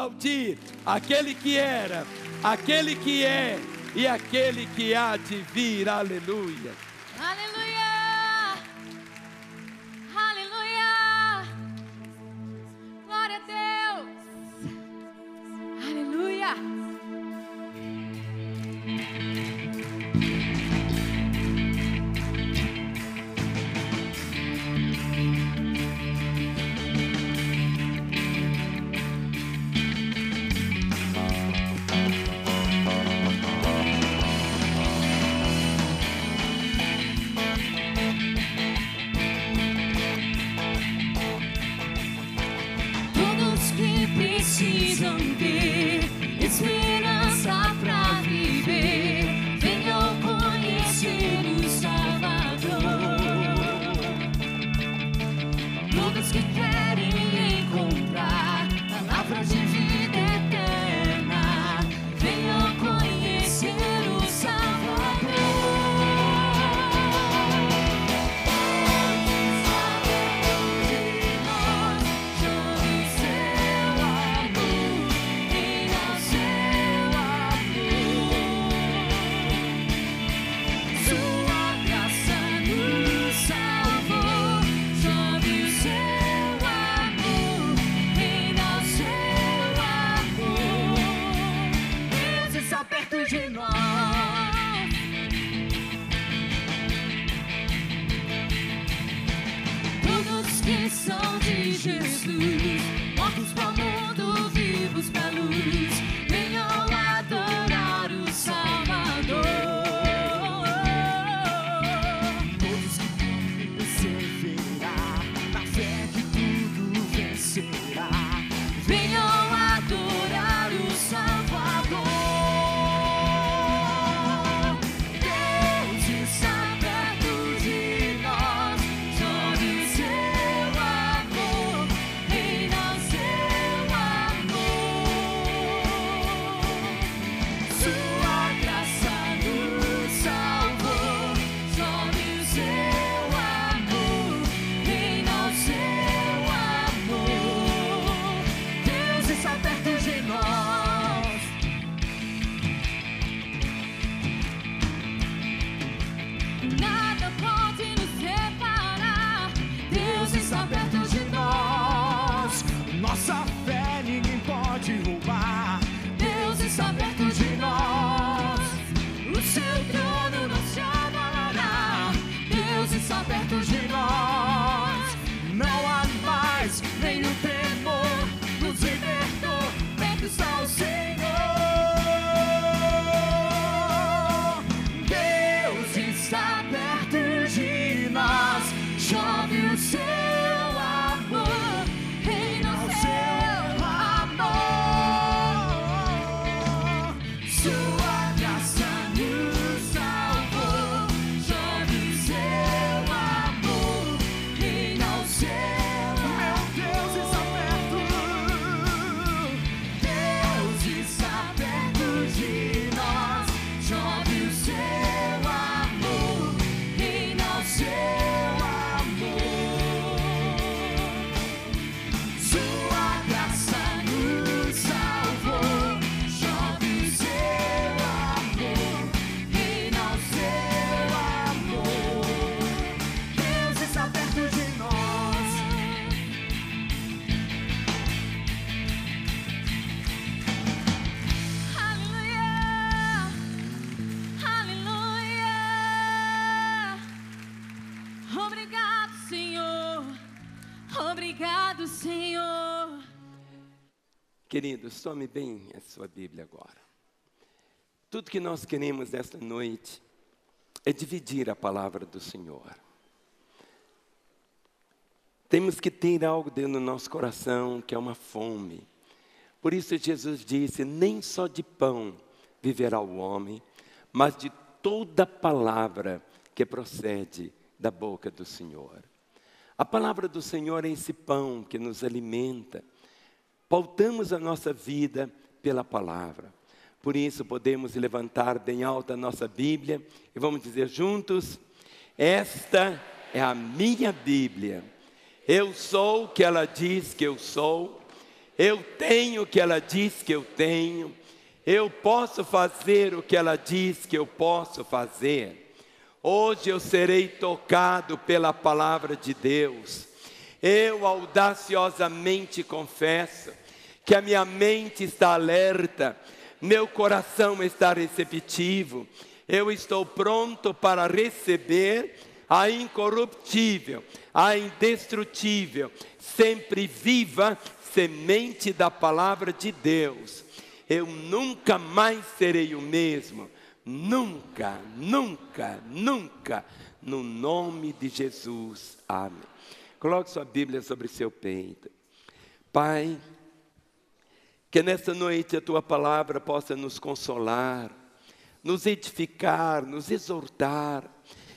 aplaudir aquele que era, aquele que é e aquele que há de vir. Aleluia. Aleluia! Aleluia! Glória a Deus! Aleluia! Precisam ter esperança pra viver. Venham conhecer o Salvador. Todos que querem encontrar palavras de vida eterna, venham conhecer o Salvador. De nós, todos que são de Jesus, mortos para o mundo, vivos para a luz, venham adorar o Salvador. Todos que querem perseverar na fé que tudo vencerá, venham adorar o Salvador. Nada pode nos separar. Deus está perto de nós. Nossa fé ninguém pode roubar. Deus está perto de nós. O seu trono não se abalará. Deus está perto de nós. Não há mais nenhum temor. Nos libertou. Perto está o Senhor. Está perto de nós, chove o seu amor, reina o seu amor. Sua graça nos salvou, chove o seu amor, reina o seu amor. Meu Deus está perto, Deus está perto de nós, chove o seu amor. Seu amor, sua graça nos salvou, chove o seu amor, reina o seu amor, Deus está perto de nós. Aleluia, aleluia. Obrigado, Senhor. Obrigado, Senhor. Queridos, tome bem a sua Bíblia agora. Tudo que nós queremos nesta noite é dividir a palavra do Senhor. Temos que ter algo dentro do nosso coração que é uma fome. Por isso Jesus disse, nem só de pão viverá o homem, mas de toda palavra que procede da boca do Senhor. A palavra do Senhor é esse pão que nos alimenta. Pautamos a nossa vida pela palavra. Por isso podemos levantar bem alta a nossa Bíblia e vamos dizer juntos, esta é a minha Bíblia. Eu sou o que ela diz que eu sou. Eu tenho o que ela diz que eu tenho. Eu posso fazer o que ela diz que eu posso fazer. Hoje eu serei tocado pela palavra de Deus. Eu audaciosamente confesso que a minha mente está alerta, meu coração está receptivo. Eu estou pronto para receber a incorruptível, a indestrutível, sempre viva semente da palavra de Deus. Eu nunca mais serei o mesmo. Nunca, nunca, nunca. No nome de Jesus. Amém. Coloque sua Bíblia sobre seu peito. Pai, que nesta noite a Tua palavra possa nos consolar, nos edificar, nos exortar.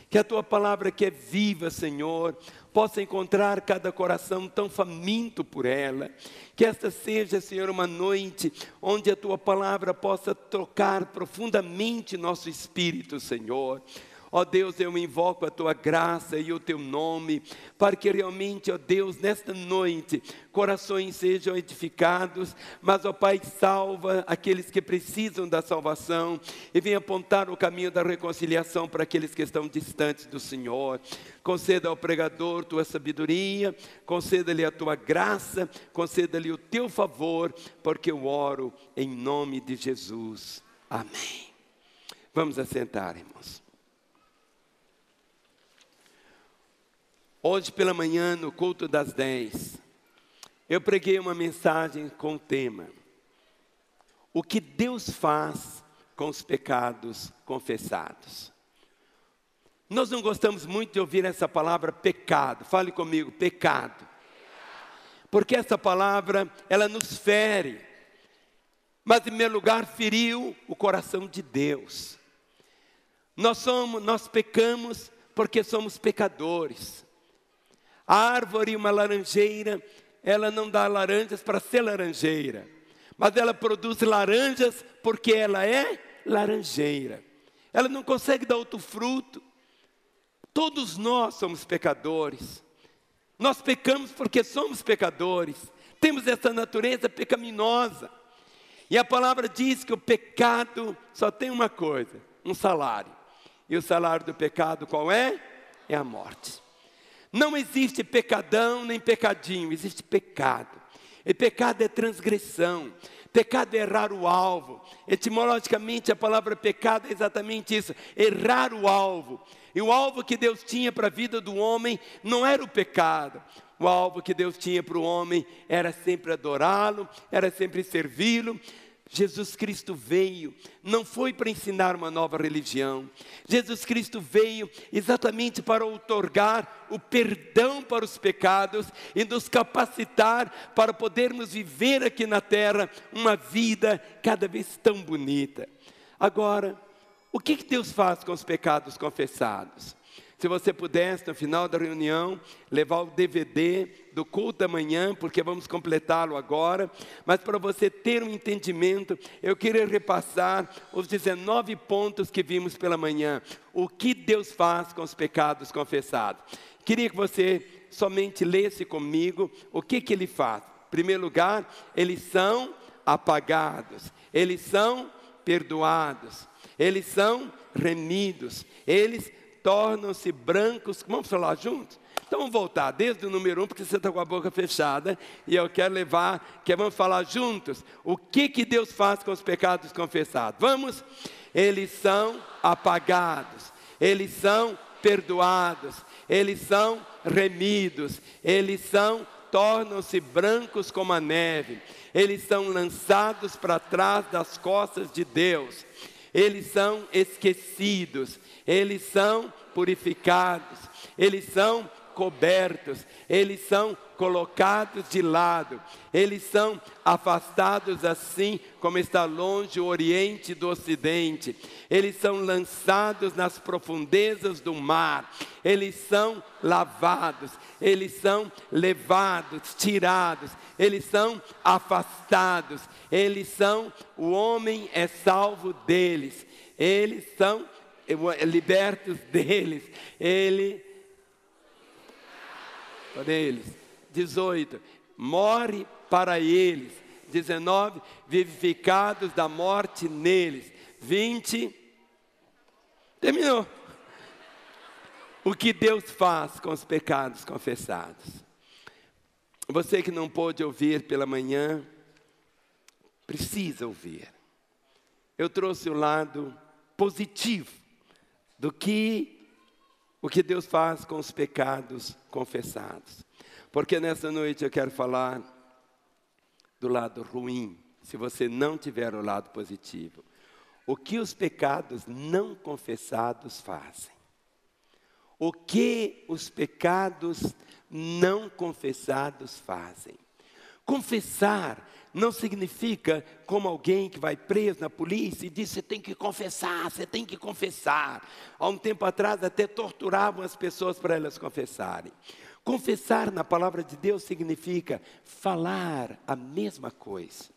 Que a Tua palavra que é viva, Senhor, possa encontrar cada coração tão faminto por ela. Que esta seja, Senhor, uma noite onde a Tua palavra possa tocar profundamente nosso espírito, Senhor. Ó Deus, eu invoco a Tua graça e o Teu nome, para que realmente, ó Deus, nesta noite, corações sejam edificados, mas, ó Pai, salva aqueles que precisam da salvação, e venha apontar o caminho da reconciliação para aqueles que estão distantes do Senhor. Conceda ao pregador Tua sabedoria, conceda-lhe a Tua graça, conceda-lhe o Teu favor, porque eu oro em nome de Jesus. Amém. Vamos assentar, irmãos. Hoje pela manhã, no culto das 10, eu preguei uma mensagem com o tema: o que Deus faz com os pecados confessados. Nós não gostamos muito de ouvir essa palavra pecado. Fale comigo, pecado. Porque essa palavra, ela nos fere. Mas em primeiro lugar, feriu o coração de Deus. Nós pecamos porque somos pecadores. A árvore, uma laranjeira, ela não dá laranjas para ser laranjeira, mas ela produz laranjas porque ela é laranjeira. Ela não consegue dar outro fruto. Todos nós somos pecadores. Nós pecamos porque somos pecadores. Temos essa natureza pecaminosa. E a palavra diz que o pecado só tem uma coisa, um salário. E o salário do pecado qual é? É a morte. Não existe pecadão nem pecadinho, existe pecado. E pecado é transgressão, pecado é errar o alvo. Etimologicamente a palavra pecado é exatamente isso, errar o alvo. E o alvo que Deus tinha para a vida do homem não era o pecado. O alvo que Deus tinha para o homem era sempre adorá-lo, era sempre servi-lo. Jesus Cristo veio, não foi para ensinar uma nova religião. Jesus Cristo veio exatamente para outorgar o perdão para os pecados e nos capacitar para podermos viver aqui na terra uma vida cada vez tão bonita. Agora, o que Deus faz com os pecados confessados? Se você pudesse, no final da reunião, levar o DVD do culto da manhã, porque vamos completá-lo agora. Mas para você ter um entendimento, eu queria repassar os 19 pontos que vimos pela manhã. O que Deus faz com os pecados confessados. Queria que você somente lesse comigo o que Ele faz. Em primeiro lugar, eles são apagados, eles são perdoados, eles são remidos, eles tornam-se brancos. Vamos falar juntos? Então vamos voltar desde o número 1, porque você está com a boca fechada. E eu quero vamos falar juntos. O que Deus faz com os pecados confessados? Vamos? Eles são apagados. Eles são perdoados. Eles são remidos. Eles tornam-se brancos como a neve. Eles são lançados para trás das costas de Deus. Eles são esquecidos. Eles são purificados, eles são cobertos, eles são colocados de lado, eles são afastados assim como está longe o Oriente do Ocidente, eles são lançados nas profundezas do mar, eles são lavados, eles são levados, tirados, eles são afastados, o homem é salvo deles, eles são libertos deles, por eles. 18, morre para eles. 19, vivificados da morte neles. 20, terminou. O que Deus faz com os pecados confessados? Você que não pôde ouvir pela manhã, precisa ouvir. Eu trouxe o lado positivo o que Deus faz com os pecados confessados. Porque nessa noite eu quero falar do lado ruim, se você não tiver o lado positivo. O que os pecados não confessados fazem? O que os pecados não confessados fazem? Confessar não significa como alguém que vai preso na polícia e diz: você tem que confessar, você tem que confessar. Há um tempo atrás até torturavam as pessoas para elas confessarem. Confessar na palavra de Deus significa falar a mesma coisa.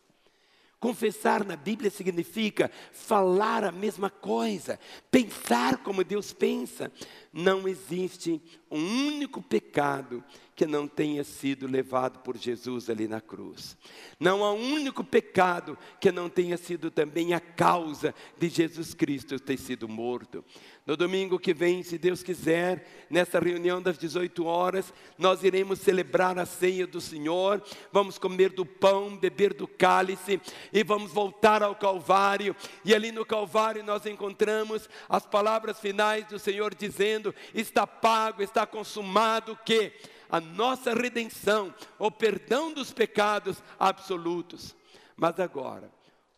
Confessar na Bíblia significa falar a mesma coisa, pensar como Deus pensa. Não existe um único pecado que não tenha sido levado por Jesus ali na cruz. Não há um único pecado que não tenha sido também a causa de Jesus Cristo ter sido morto. No domingo que vem, se Deus quiser, nessa reunião das 18 horas, nós iremos celebrar a ceia do Senhor, vamos comer do pão, beber do cálice e vamos voltar ao Calvário. E ali no Calvário nós encontramos as palavras finais do Senhor dizendo: está pago, está consumado, que a nossa redenção, o perdão dos pecados absolutos. Mas agora,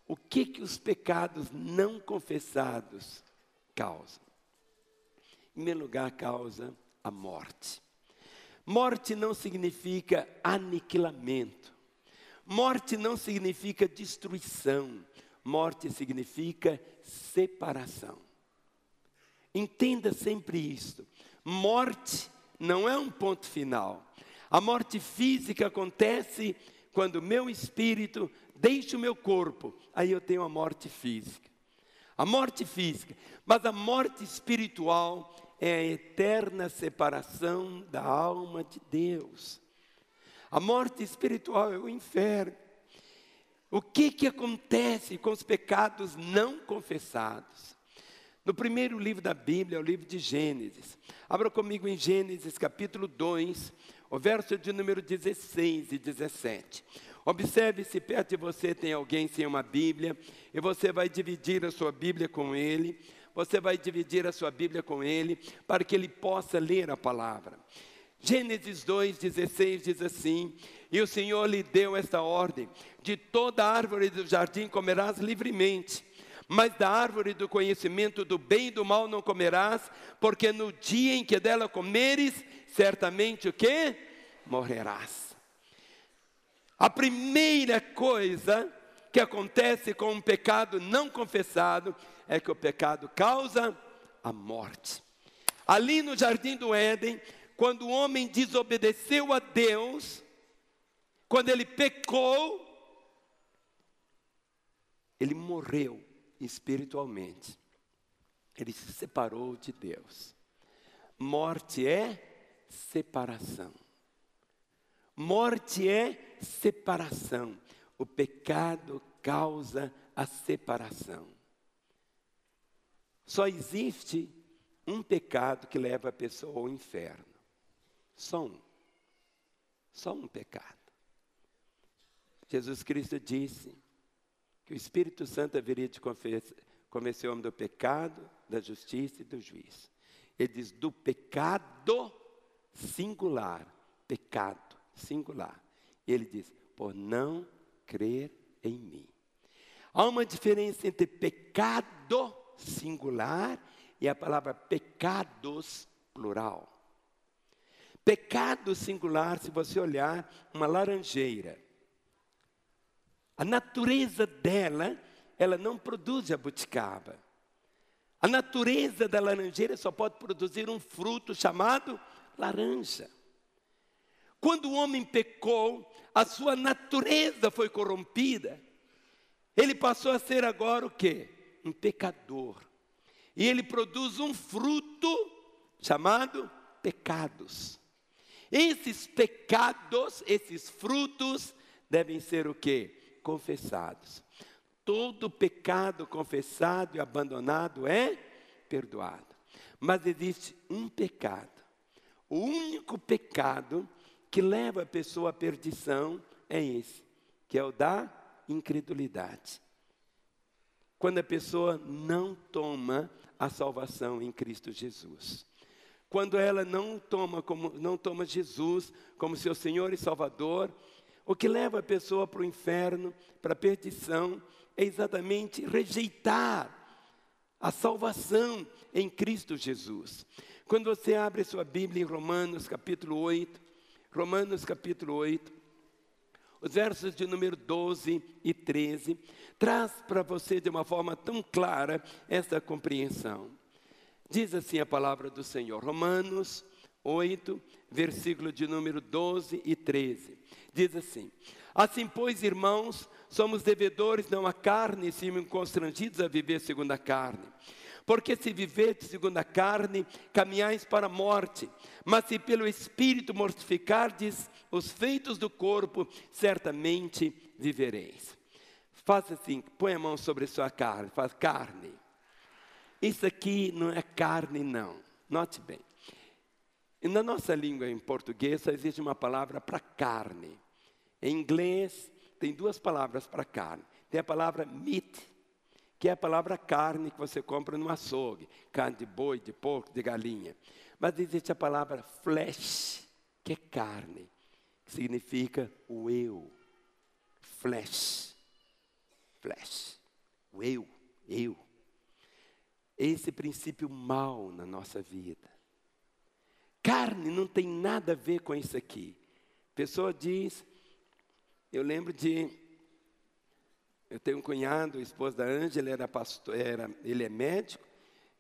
o que os pecados não confessados causam? Em primeiro lugar, causa a morte. Morte não significa aniquilamento. Morte não significa destruição. Morte significa separação. Entenda sempre isto. Morte não é um ponto final. A morte física acontece quando o meu espírito deixa o meu corpo. Aí eu tenho a morte física. A morte física. Mas a morte espiritual é a eterna separação da alma de Deus. A morte espiritual é o inferno. O que acontece com os pecados não confessados? No primeiro livro da Bíblia, é o livro de Gênesis. Abra comigo em Gênesis capítulo 2, o verso de número 16 e 17. Observe se perto de você tem alguém sem uma Bíblia, e você vai dividir a sua Bíblia com ele. Você vai dividir a sua Bíblia com ele, para que ele possa ler a palavra. Gênesis 2:16 diz assim: e o Senhor lhe deu esta ordem: de toda árvore do jardim comerás livremente, mas da árvore do conhecimento do bem e do mal não comerás, porque no dia em que dela comeres, certamente o quê? Morrerás. A primeira coisa que acontece com um pecado não confessado é que o pecado causa a morte. Ali no jardim do Éden, quando o homem desobedeceu a Deus, quando ele pecou, ele morreu espiritualmente. Ele se separou de Deus. Morte é separação. Morte é separação. O pecado causa a separação. Só existe um pecado que leva a pessoa ao inferno. Só um. Só um pecado. Jesus Cristo disse que o Espírito Santo haveria de convencer o homem do pecado, da justiça e do juízo. Ele diz do pecado singular. Pecado singular. E ele diz, por não crer em mim. Há uma diferença entre pecado singular e a palavra pecados plural. Pecado singular, se você olhar uma laranjeira, a natureza dela, ela não produz jabuticaba. A natureza da laranjeira só pode produzir um fruto chamado laranja. Quando o homem pecou, a sua natureza foi corrompida. Ele passou a ser agora o quê? Um pecador. E ele produz um fruto chamado pecados. Esses pecados, esses frutos, devem ser o quê? Confessados. Todo pecado confessado e abandonado é perdoado. Mas existe um pecado. O único pecado que leva a pessoa à perdição é esse, que é o da incredulidade. Quando a pessoa não toma a salvação em Cristo Jesus. Quando ela não toma Jesus como seu Senhor e Salvador, o que leva a pessoa para o inferno, para a perdição, é exatamente rejeitar a salvação em Cristo Jesus. Quando você abre sua Bíblia em Romanos capítulo 8, os versos de número 12 e 13, traz para você de uma forma tão clara essa compreensão. Diz assim a palavra do Senhor, Romanos 8, versículo de número 12 e 13. Diz assim: assim, pois, irmãos, somos devedores não à carne, sim constrangidos a viver segundo a carne. Porque se viverdes segundo a carne, caminhais para a morte. Mas se pelo Espírito mortificardes os feitos do corpo, certamente vivereis. Faça assim, põe a mão sobre a sua carne, faz carne. Isso aqui não é carne não, note bem. E na nossa língua em português só existe uma palavra para carne. Em inglês tem duas palavras para carne. Tem a palavra meat, que é a palavra carne que você compra no açougue. Carne de boi, de porco, de galinha. Mas existe a palavra flesh, que é carne, que significa o eu. Flesh. Flesh. O eu. Esse princípio mal na nossa vida. Carne não tem nada a ver com isso aqui. A pessoa diz, eu tenho um cunhado, o esposo da Ângela, ele é médico,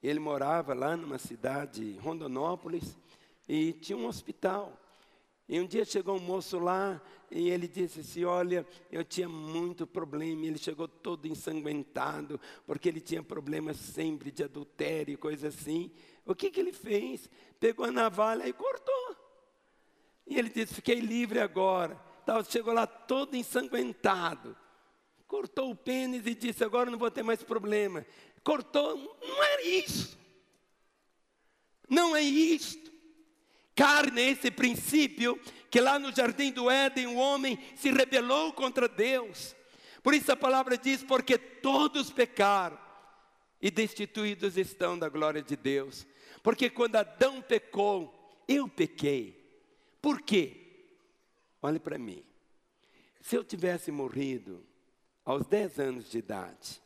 ele morava lá numa cidade, Rondonópolis, e tinha um hospital. E um dia chegou um moço lá, e ele disse assim, olha, eu tinha muito problema, ele chegou todo ensanguentado, porque ele tinha problemas sempre de adultério, coisa assim. O que ele fez? Pegou a navalha e cortou. E ele disse, fiquei livre agora. Chegou lá todo ensanguentado. Cortou o pênis e disse, agora não vou ter mais problema. Cortou, não é isso. Não é isto. Carne é esse princípio que lá no jardim do Éden o homem se rebelou contra Deus. Por isso a palavra diz, porque todos pecaram e destituídos estão da glória de Deus. Porque quando Adão pecou, eu pequei. Por quê? Olhe para mim. Se eu tivesse morrido aos 10 anos de idade,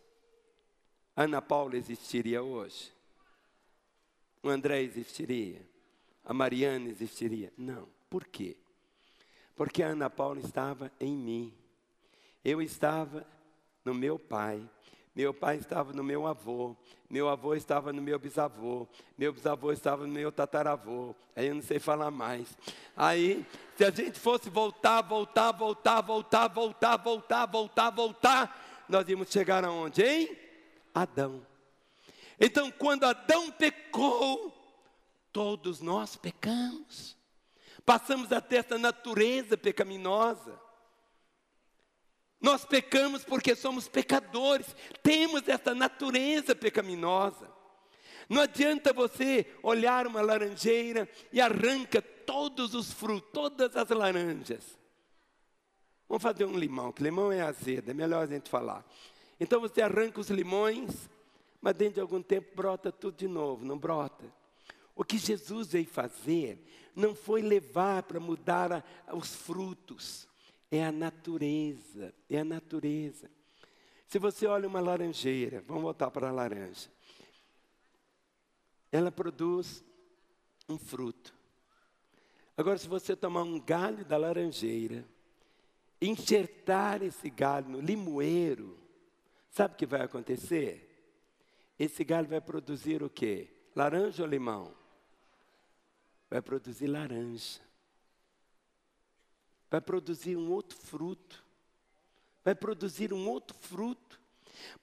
Ana Paula existiria hoje? O André existiria? A Mariana existiria? Não. Por quê? Porque a Ana Paula estava em mim. Eu estava no meu pai. Meu pai estava no meu avô. Meu avô estava no meu bisavô. Meu bisavô estava no meu tataravô. Aí eu não sei falar mais. Aí, se a gente fosse voltar, nós íamos chegar aonde, hein? Adão. Então, quando Adão pecou, todos nós pecamos. Passamos a ter essa natureza pecaminosa. Nós pecamos porque somos pecadores. Temos essa natureza pecaminosa. Não adianta você olhar uma laranjeira e arranca todos os frutos, todas as laranjas. Vamos fazer um limão, que limão é azedo, é melhor a gente falar. Então você arranca os limões, mas dentro de algum tempo brota tudo de novo, não brota? O que Jesus veio fazer não foi levar para mudar os frutos. É a natureza, é a natureza. Se você olha uma laranjeira, vamos voltar para a laranja. Ela produz um fruto. Agora, se você tomar um galho da laranjeira, enxertar esse galho no limoeiro, sabe o que vai acontecer? Esse galho vai produzir o quê? Laranja ou limão? Vai produzir laranja. Vai produzir um outro fruto. Vai produzir um outro fruto.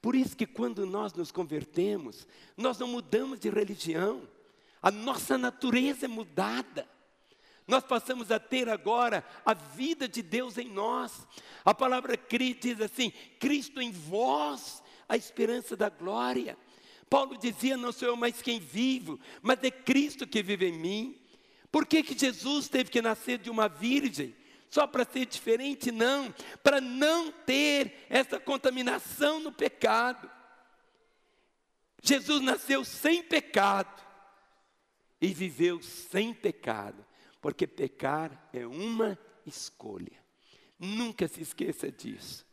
Por isso que quando nós nos convertemos, nós não mudamos de religião. A nossa natureza é mudada. Nós passamos a ter agora a vida de Deus em nós. A palavra diz assim: Cristo em vós, a esperança da glória. Paulo dizia: não sou eu mais quem vivo, mas é Cristo que vive em mim. Por que Jesus teve que nascer de uma virgem? Só para ser diferente? Não, para não ter essa contaminação no pecado. Jesus nasceu sem pecado e viveu sem pecado, porque pecar é uma escolha. Nunca se esqueça disso.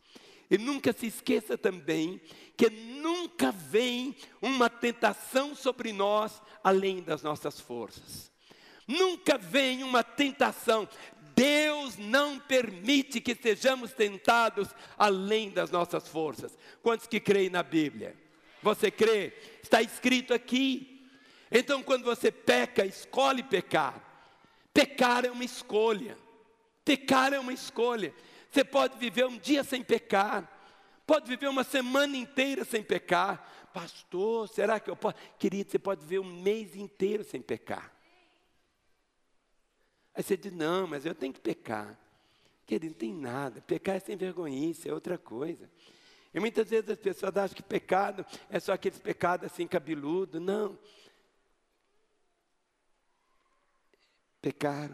E nunca se esqueça também que nunca vem uma tentação sobre nós além das nossas forças. Nunca vem uma tentação. Deus não permite que sejamos tentados além das nossas forças. Quantos que creem na Bíblia? Você crê? Está escrito aqui. Então, quando você peca, escolhe pecar. Pecar é uma escolha. Pecar é uma escolha. Você pode viver um dia sem pecar. Pode viver uma semana inteira sem pecar. Pastor, será que eu posso? Querido, você pode viver um mês inteiro sem pecar. Aí você diz: não, mas eu tenho que pecar. Querido, não tem nada. Pecar é sem vergonhice, é outra coisa. E muitas vezes as pessoas acham que pecado é só aqueles pecados assim cabeludo. Não. Pecar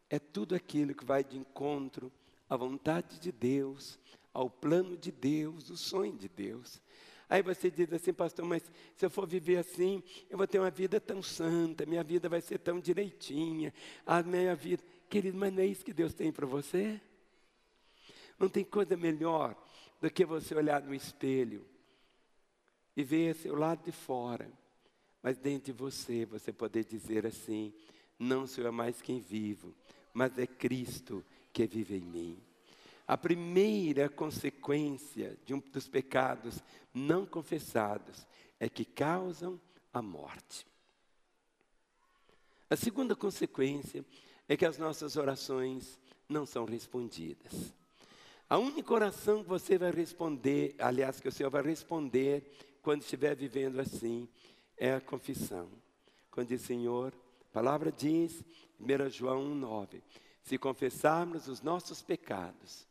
é tudo aquilo que vai de encontro à vontade de Deus, ao plano de Deus, o sonho de Deus. Aí você diz assim: pastor, mas se eu for viver assim, eu vou ter uma vida tão santa, minha vida vai ser tão direitinha, a minha vida... Querido, mas não é isso que Deus tem para você? Não tem coisa melhor do que você olhar no espelho e ver seu lado de fora, mas dentro de você, você poder dizer assim: não sou eu mais quem vivo, mas é Cristo que vive em mim. A primeira consequência dos pecados não confessados é que causam a morte. A segunda consequência é que as nossas orações não são respondidas. A única oração que você vai responder, aliás, que o Senhor vai responder quando estiver vivendo assim, é a confissão. Quando diz: Senhor, a palavra diz, 1 João 1,9, se confessarmos os nossos pecados,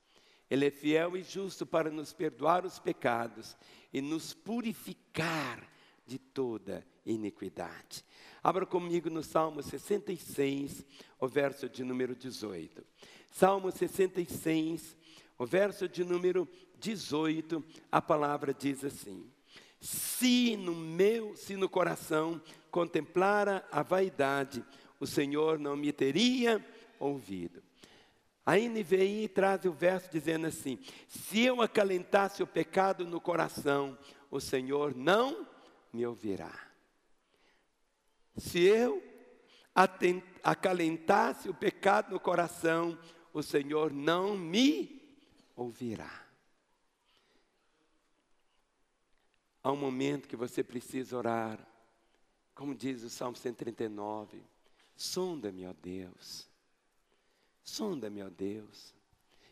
Ele é fiel e justo para nos perdoar os pecados e nos purificar de toda iniquidade. Abra comigo no Salmo 66, o verso de número 18. Salmo 66, o verso de número 18, a palavra diz assim: se no coração contemplara a vaidade, o Senhor não me teria ouvido. A NVI traz o verso dizendo assim: se eu acalentasse o pecado no coração, o Senhor não me ouvirá. Se eu acalentasse o pecado no coração, o Senhor não me ouvirá. Há um momento que você precisa orar, como diz o Salmo 139, sonda-me, ó Deus. Sonda-me, ó Deus,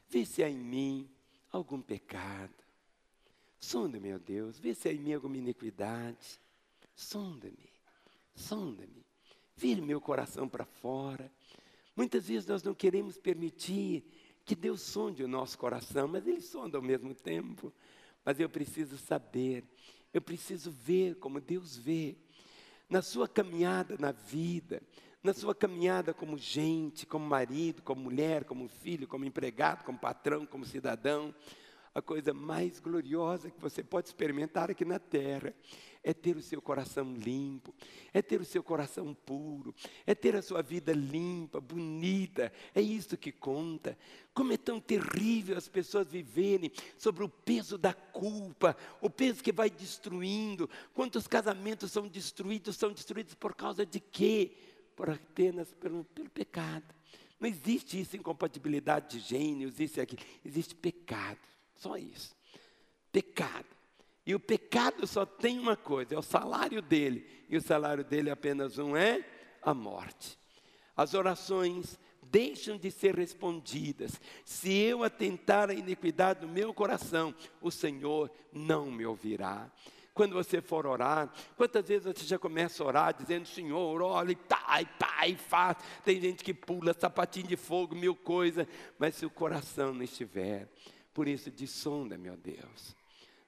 vê se há em mim algum pecado. Sonda-me, ó Deus, vê se há em mim alguma iniquidade. Sonda-me, sonda-me, vire meu coração para fora. Muitas vezes nós não queremos permitir que Deus sonde o nosso coração, mas Ele sonda ao mesmo tempo. Mas eu preciso saber, eu preciso ver como Deus vê. Na sua caminhada na vida, na sua caminhada como gente, como marido, como mulher, como filho, como empregado, como patrão, como cidadão, a coisa mais gloriosa que você pode experimentar aqui na terra é ter o seu coração limpo, é ter o seu coração puro, é ter a sua vida limpa, bonita. É isso que conta. Como é tão terrível as pessoas viverem sobre o peso da culpa, o peso que vai destruindo. Quantos casamentos são destruídos por causa de quê? Apenas pelo pecado. Não existe isso, incompatibilidade de gênero, existe pecado, só isso, pecado. E o pecado só tem uma coisa, é o salário dele, e o salário dele apenas é a morte. As orações deixam de ser respondidas. Se eu atentar à iniquidade do meu coração, o Senhor não me ouvirá. quando você for orar. Quantas vezes você já começa a orar dizendo: Senhor, olha, e tá, e faz. Tem gente que pula, sapatinho de fogo, 1000 coisas. Mas se o coração não estiver, por isso dessonda, meu Deus.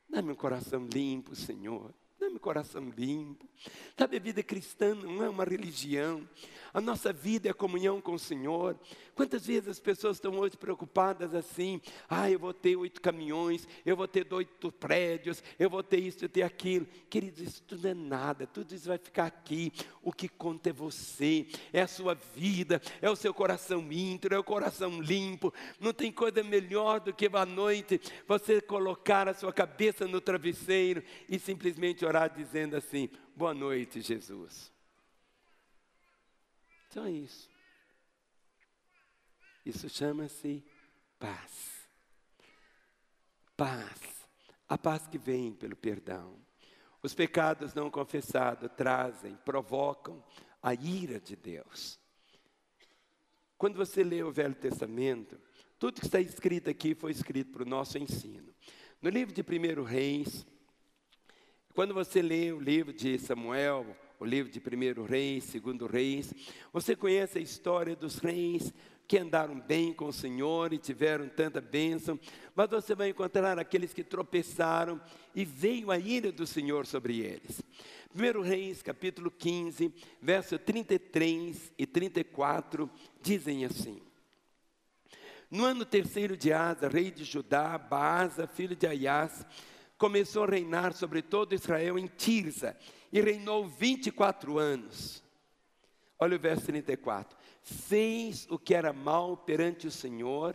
Dá-me um coração limpo, Senhor. Dá-me um coração limpo. Sabe, a vida cristã não é uma religião. A nossa vida é a comunhão com o Senhor. Quantas vezes as pessoas estão hoje preocupadas assim: eu vou ter 8 caminhões, eu vou ter 8 prédios, eu vou ter isso, eu ter aquilo. Queridos, isso tudo é nada, tudo isso vai ficar aqui. O que conta é você, é a sua vida, é o seu coração íntegro, é o coração limpo. Não tem coisa melhor do que à noite você colocar a sua cabeça no travesseiro e simplesmente orar dizendo assim: boa noite, Jesus. Só isso. Isso chama-se paz. Paz. A paz que vem pelo perdão. Os pecados não confessados provocam a ira de Deus. Quando você lê o Velho Testamento, tudo que está escrito aqui foi escrito para o nosso ensino. No livro de 1 Reis, quando você lê o livro de Samuel, o livro de 1 Reis, 2 Reis, você conhece a história dos reis que andaram bem com o Senhor e tiveram tanta bênção, mas você vai encontrar aqueles que tropeçaram e veio a ira do Senhor sobre eles. 1 Reis, capítulo 15, verso 33 e 34, dizem assim: no ano 3º de Asa, rei de Judá, Baasa, filho de Aias, começou a reinar sobre todo Israel em Tirza, e reinou 24 anos. Olha o verso 34. Fez o que era mal perante o Senhor,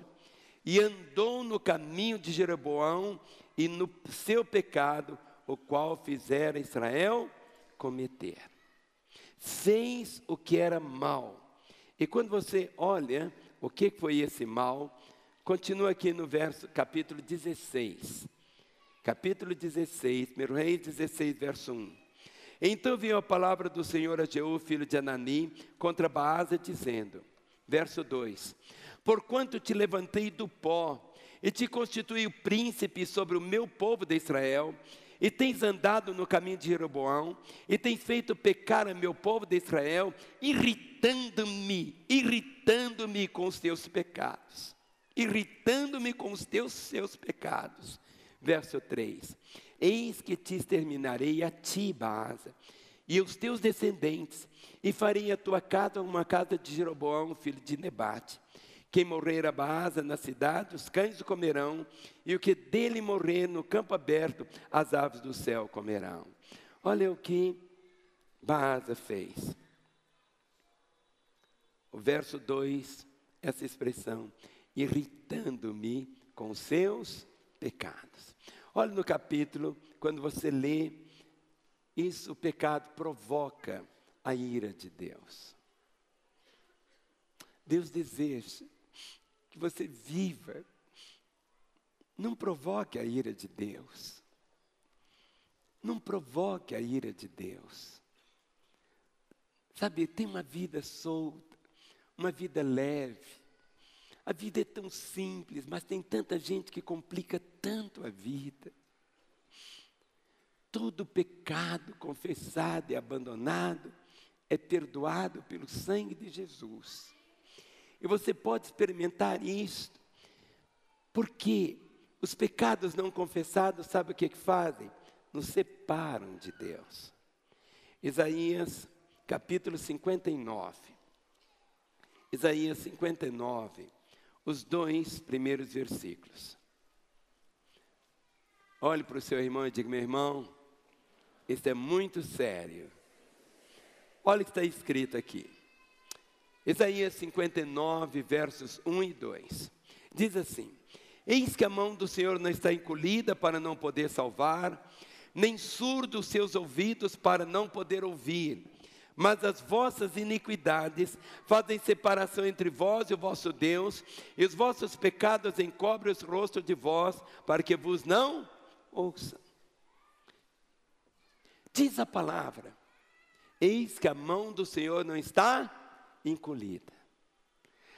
e andou no caminho de Jeroboão, e no seu pecado, o qual fizera Israel cometer. Fez o que era mal. E quando você olha o que foi esse mal, continua aqui no capítulo 16. Capítulo 16, 1 Reis 16, verso 1. Então veio a palavra do Senhor a Jeú, filho de Anani, contra Baasa, dizendo, verso 2: porquanto te levantei do pó, e te constituí príncipe sobre o meu povo de Israel, e tens andado no caminho de Jeroboão, e tens feito pecar a meu povo de Israel, irritando-me com os teus pecados. Irritando-me com os seus pecados. Verso 3: eis que te exterminarei a ti, Baasa, e os teus descendentes, e farei a tua casa uma casa de Jeroboão, filho de Nebate. Quem morrer a Baasa na cidade, os cães o comerão, e o que dele morrer no campo aberto, as aves do céu comerão. Olha o que Baasa fez. O verso 2, essa expressão: irritando-me com os seus pecados. Olha no capítulo, quando você lê isso, o pecado provoca a ira de Deus. Deus deseja que você viva, não provoque a ira de Deus. Não provoque a ira de Deus. Sabe, tem uma vida solta, uma vida leve. A vida é tão simples, mas tem tanta gente que complica tanto a vida. Todo pecado confessado e abandonado é perdoado pelo sangue de Jesus. E você pode experimentar isto, porque os pecados não confessados, sabe o que fazem? Nos separam de Deus. Isaías, capítulo 59. Isaías 59. Os 2 primeiros versículos. Olhe para o seu irmão e diga: meu irmão, isso é muito sério. Olha o que está escrito aqui. Isaías 59, versos 1 e 2. Diz assim: eis que a mão do Senhor não está encolhida para não poder salvar, nem surdo os seus ouvidos para não poder ouvir. Mas as vossas iniquidades fazem separação entre vós e o vosso Deus, e os vossos pecados encobrem os rostos de vós, para que vos não ouçam. Diz a palavra: eis que a mão do Senhor não está encolhida.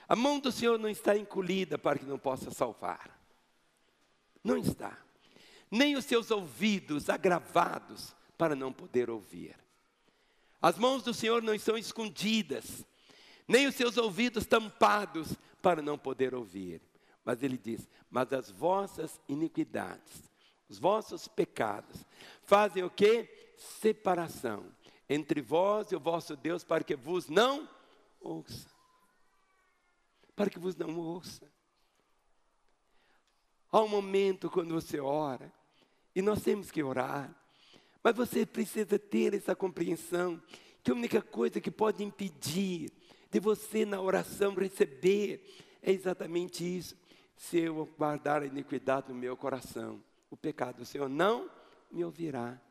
A mão do Senhor não está encolhida para que não possa salvar. Não está. nem os seus ouvidos agravados para não poder ouvir. As mãos do Senhor não estão escondidas, nem os seus ouvidos tampados para não poder ouvir. Mas ele diz, mas as vossas iniquidades, os vossos pecados, fazem o quê? Separação entre vós e o vosso Deus, para que vos não ouça. Para que vos não ouça. Há um momento quando você ora, e nós temos que orar, mas você precisa ter essa compreensão, que a única coisa que pode impedir de você na oração receber, é exatamente isso. Se eu guardar a iniquidade no meu coração, o pecado do Senhor não me ouvirá.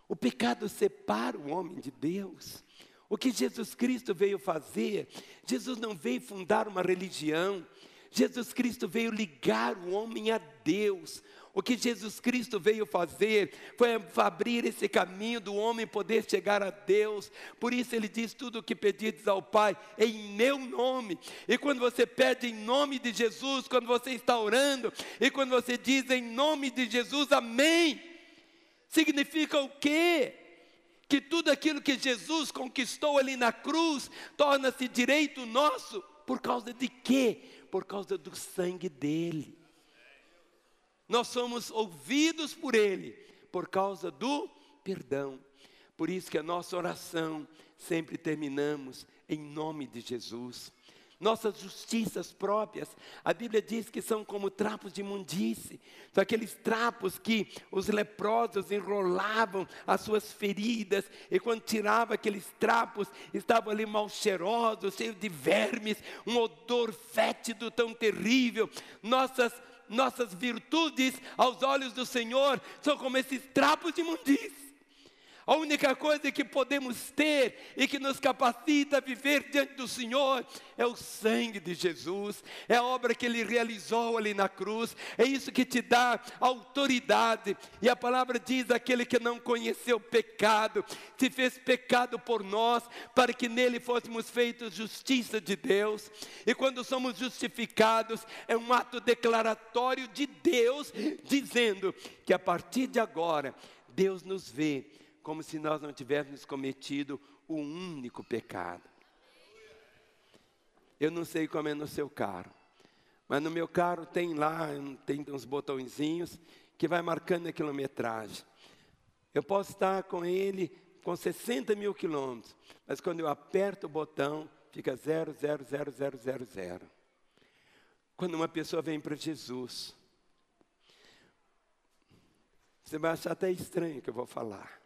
O pecado separa o homem de Deus. O que Jesus Cristo veio fazer, Jesus não veio fundar uma religião, Jesus Cristo veio ligar o homem a Deus. O que Jesus Cristo veio fazer foi abrir esse caminho do homem poder chegar a Deus. Por isso ele diz, tudo o que pedirdes ao Pai, em meu nome. E quando você pede em nome de Jesus, quando você está orando, e quando você diz em nome de Jesus, amém, significa o quê? Que tudo aquilo que Jesus conquistou ali na cruz, torna-se direito nosso, por causa de quê? Por causa do sangue dele. Nós somos ouvidos por ele, por causa do perdão. Por isso que a nossa oração, sempre terminamos em nome de Jesus. Nossas justiças próprias, a Bíblia diz que são como trapos de imundície. São aqueles trapos que os leprosos enrolavam as suas feridas, e quando tirava aqueles trapos, estavam ali mal cheirosos, cheios de vermes, um odor fétido tão terrível. Nossas virtudes aos olhos do Senhor são como esses trapos de imundície. A única coisa que podemos ter e que nos capacita a viver diante do Senhor é o sangue de Jesus, é a obra que Ele realizou ali na cruz, é isso que te dá autoridade. E a palavra diz, aquele que não conheceu pecado, se fez pecado por nós, para que nele fôssemos feitos justiça de Deus. E quando somos justificados, é um ato declaratório de Deus, dizendo que a partir de agora, Deus nos vê como se nós não tivéssemos cometido o único pecado. Eu não sei como é no seu carro, mas no meu carro tem uns botõezinhos que vai marcando a quilometragem. Eu posso estar com ele com 60 mil quilômetros, mas quando eu aperto o botão, fica 0,00000. Quando uma pessoa vem para Jesus, você vai achar até estranho o que eu vou falar.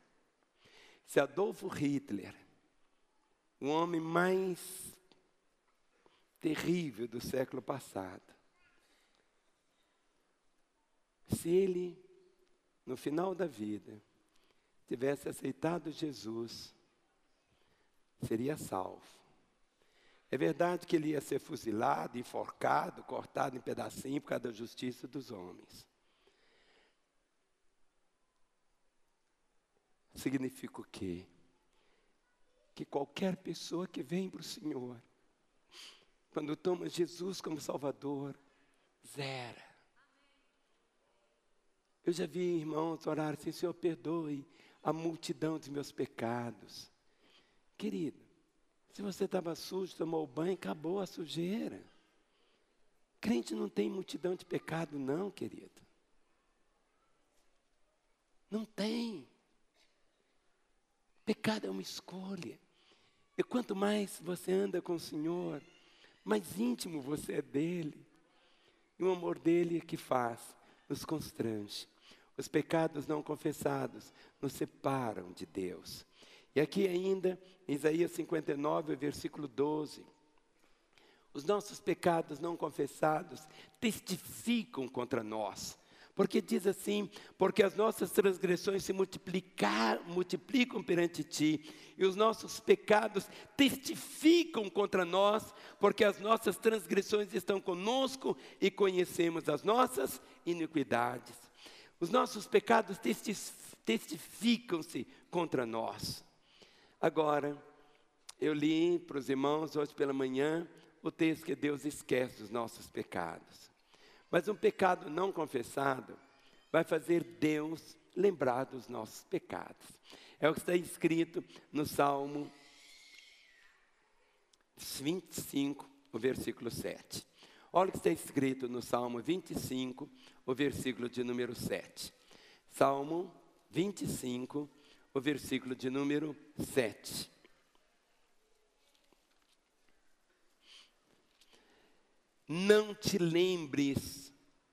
Se Adolfo Hitler, o homem mais terrível do século passado, se ele, no final da vida, tivesse aceitado Jesus, seria salvo. É verdade que ele ia ser fuzilado, enforcado, cortado em pedacinhos por causa da justiça dos homens. Significa o quê? Que qualquer pessoa que vem para o Senhor, quando toma Jesus como Salvador, zera. Eu já vi irmãos orar assim, Senhor, perdoe a multidão dos meus pecados. Querido, se você estava sujo, tomou banho, acabou a sujeira. Crente não tem multidão de pecado não, querido. Não tem. Pecado é uma escolha. E quanto mais você anda com o Senhor, mais íntimo você é dele. E o amor dele é que faz, nos constrange. Os pecados não confessados nos separam de Deus. E aqui ainda, Isaías 59, versículo 12. Os nossos pecados não confessados testificam contra nós. Porque diz assim, porque as nossas transgressões se multiplicam perante ti, e os nossos pecados testificam contra nós, porque as nossas transgressões estão conosco e conhecemos as nossas iniquidades. Os nossos pecados testificam-se contra nós. Agora, eu li para os irmãos hoje pela manhã o texto que Deus esquece dos nossos pecados. Mas um pecado não confessado vai fazer Deus lembrar dos nossos pecados. É o que está escrito no Salmo 25, o versículo 7. Olha o que está escrito no Salmo 25, o versículo de número 7. Salmo 25, o versículo de número 7. Não te lembres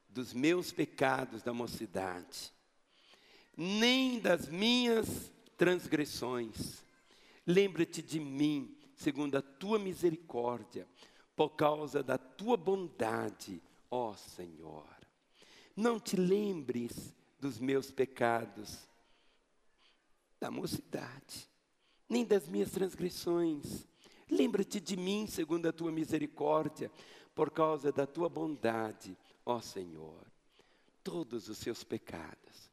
dos meus pecados da mocidade, nem das minhas transgressões. Lembra-te de mim, segundo a tua misericórdia, por causa da tua bondade, ó Senhor. Não te lembres dos meus pecados da mocidade, nem das minhas transgressões. Lembra-te de mim, segundo a tua misericórdia, por causa da tua bondade, ó Senhor. Todos os seus pecados,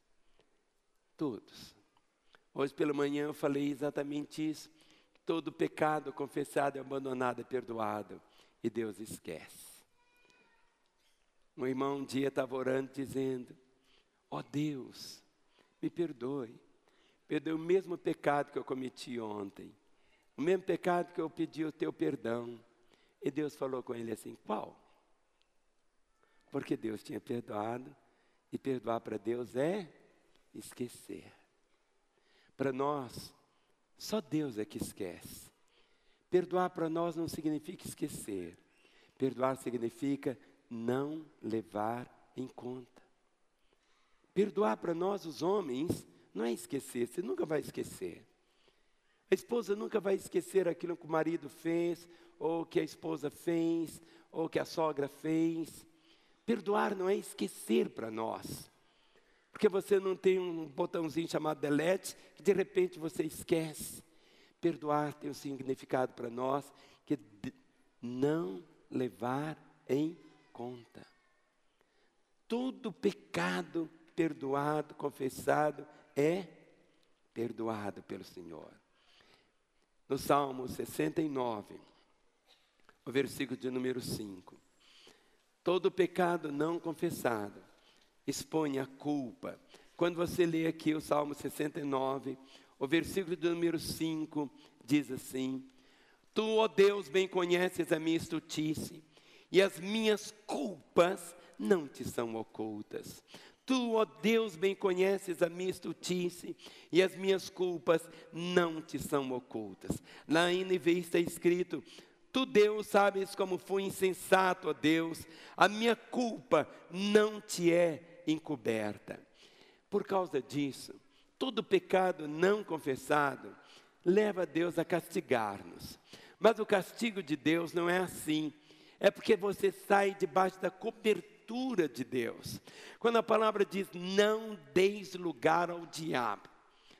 todos. Hoje pela manhã eu falei exatamente isso. Todo pecado confessado, abandonado é perdoado. E Deus esquece. Um irmão um dia estava orando dizendo: ó Deus, me perdoe. Perdoe o mesmo pecado que eu cometi ontem. O mesmo pecado que eu pedi o teu perdão. E Deus falou com ele assim: qual? Porque Deus tinha perdoado. E perdoar para Deus é esquecer. Para nós, só Deus é que esquece. Perdoar para nós não significa esquecer. Perdoar significa não levar em conta. Perdoar para nós, os homens, não é esquecer. Você nunca vai esquecer. A esposa nunca vai esquecer aquilo que o marido fez, ou que a esposa fez, ou que a sogra fez. Perdoar não é esquecer para nós. Porque você não tem um botãozinho chamado delete, que de repente você esquece. Perdoar tem um significado para nós, que é não levar em conta. Todo pecado perdoado, confessado, é perdoado pelo Senhor. No Salmo 69, o versículo de número 5. Todo pecado não confessado expõe a culpa. Quando você lê aqui o Salmo 69, o versículo de número 5 diz assim: tu, ó Deus, bem conheces a minha estultice, e as minhas culpas não te são ocultas. Tu, ó Deus, bem conheces a minha estultice, e as minhas culpas não te são ocultas. Na NVI está escrito: tu, Deus, sabes como fui insensato, ó Deus, a minha culpa não te é encoberta. Por causa disso, todo pecado não confessado leva Deus a castigar-nos. Mas o castigo de Deus não é assim. É porque você sai debaixo da cobertura de Deus. Quando a palavra diz: não deis lugar ao diabo.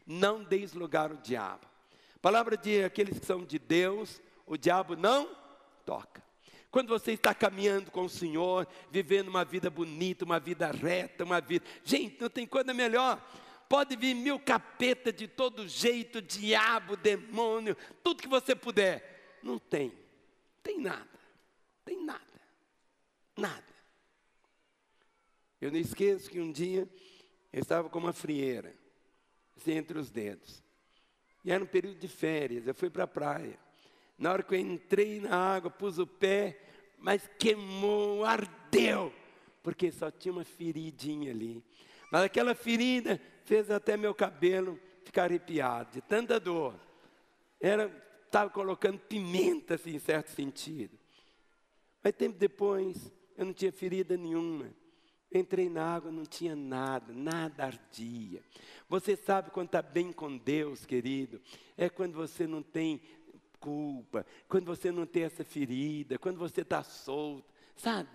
Não deis lugar ao diabo. A palavra diz: aqueles que são de Deus, o diabo não toca. Quando você está caminhando com o Senhor, vivendo uma vida bonita, uma vida reta, uma vida... Gente, não tem coisa melhor. Pode vir 1000 capeta de todo jeito, diabo, demônio, tudo que você puder. Não tem. Tem nada. Tem nada. Nada. Eu não esqueço que um dia eu estava com uma frieira, assim, entre os dedos. E era um período de férias, eu fui para a praia. Na hora que eu entrei na água, pus o pé, mas queimou, ardeu, porque só tinha uma feridinha ali. Mas aquela ferida fez até meu cabelo ficar arrepiado, de tanta dor. Estava colocando pimenta, assim, em certo sentido. Mas tempo depois, eu não tinha ferida nenhuma. Entrei na água, não tinha nada, nada ardia. Você sabe quando está bem com Deus, querido? É quando você não tem culpa, quando você não tem essa ferida, quando você está solto, sabe?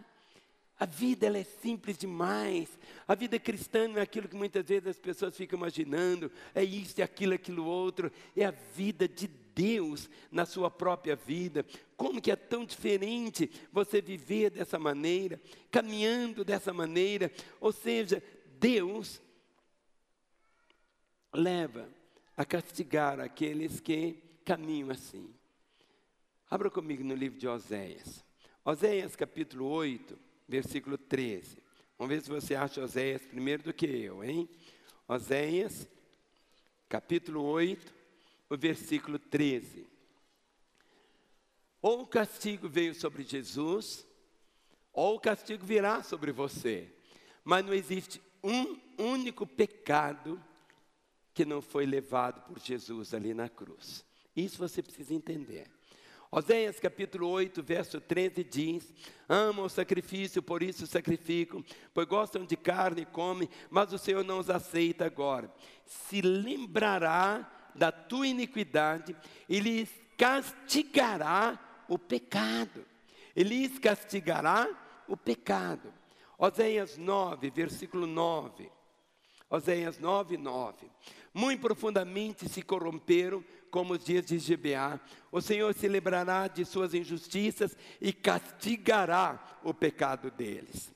A vida, ela é simples demais. A vida cristã não é aquilo que muitas vezes as pessoas ficam imaginando, é isso, é aquilo outro. É a vida de Deus na sua própria vida. Como que é tão diferente você viver dessa maneira, caminhando dessa maneira? Ou seja, Deus leva a castigar aqueles que caminham assim. Abra comigo no livro de Oséias. Oséias capítulo 8, versículo 13. Vamos ver se você acha Oséias primeiro do que eu, hein? Oséias, capítulo 8, o versículo 13. Ou o castigo veio sobre Jesus, ou o castigo virá sobre você. Mas não existe um único pecado que não foi levado por Jesus ali na cruz. Isso você precisa entender. Oséias capítulo 8, verso 13 diz: amam o sacrifício, por isso sacrificam, pois gostam de carne e comem, mas o Senhor não os aceita agora. Se lembrará da tua iniquidade e lhes castigará o pecado. Ele lhes castigará o pecado. Oséias 9, versículo 9. Oséias 9, 9. Muito profundamente se corromperam como os dias de Gibeá. O Senhor se lembrará de suas injustiças e castigará o pecado deles.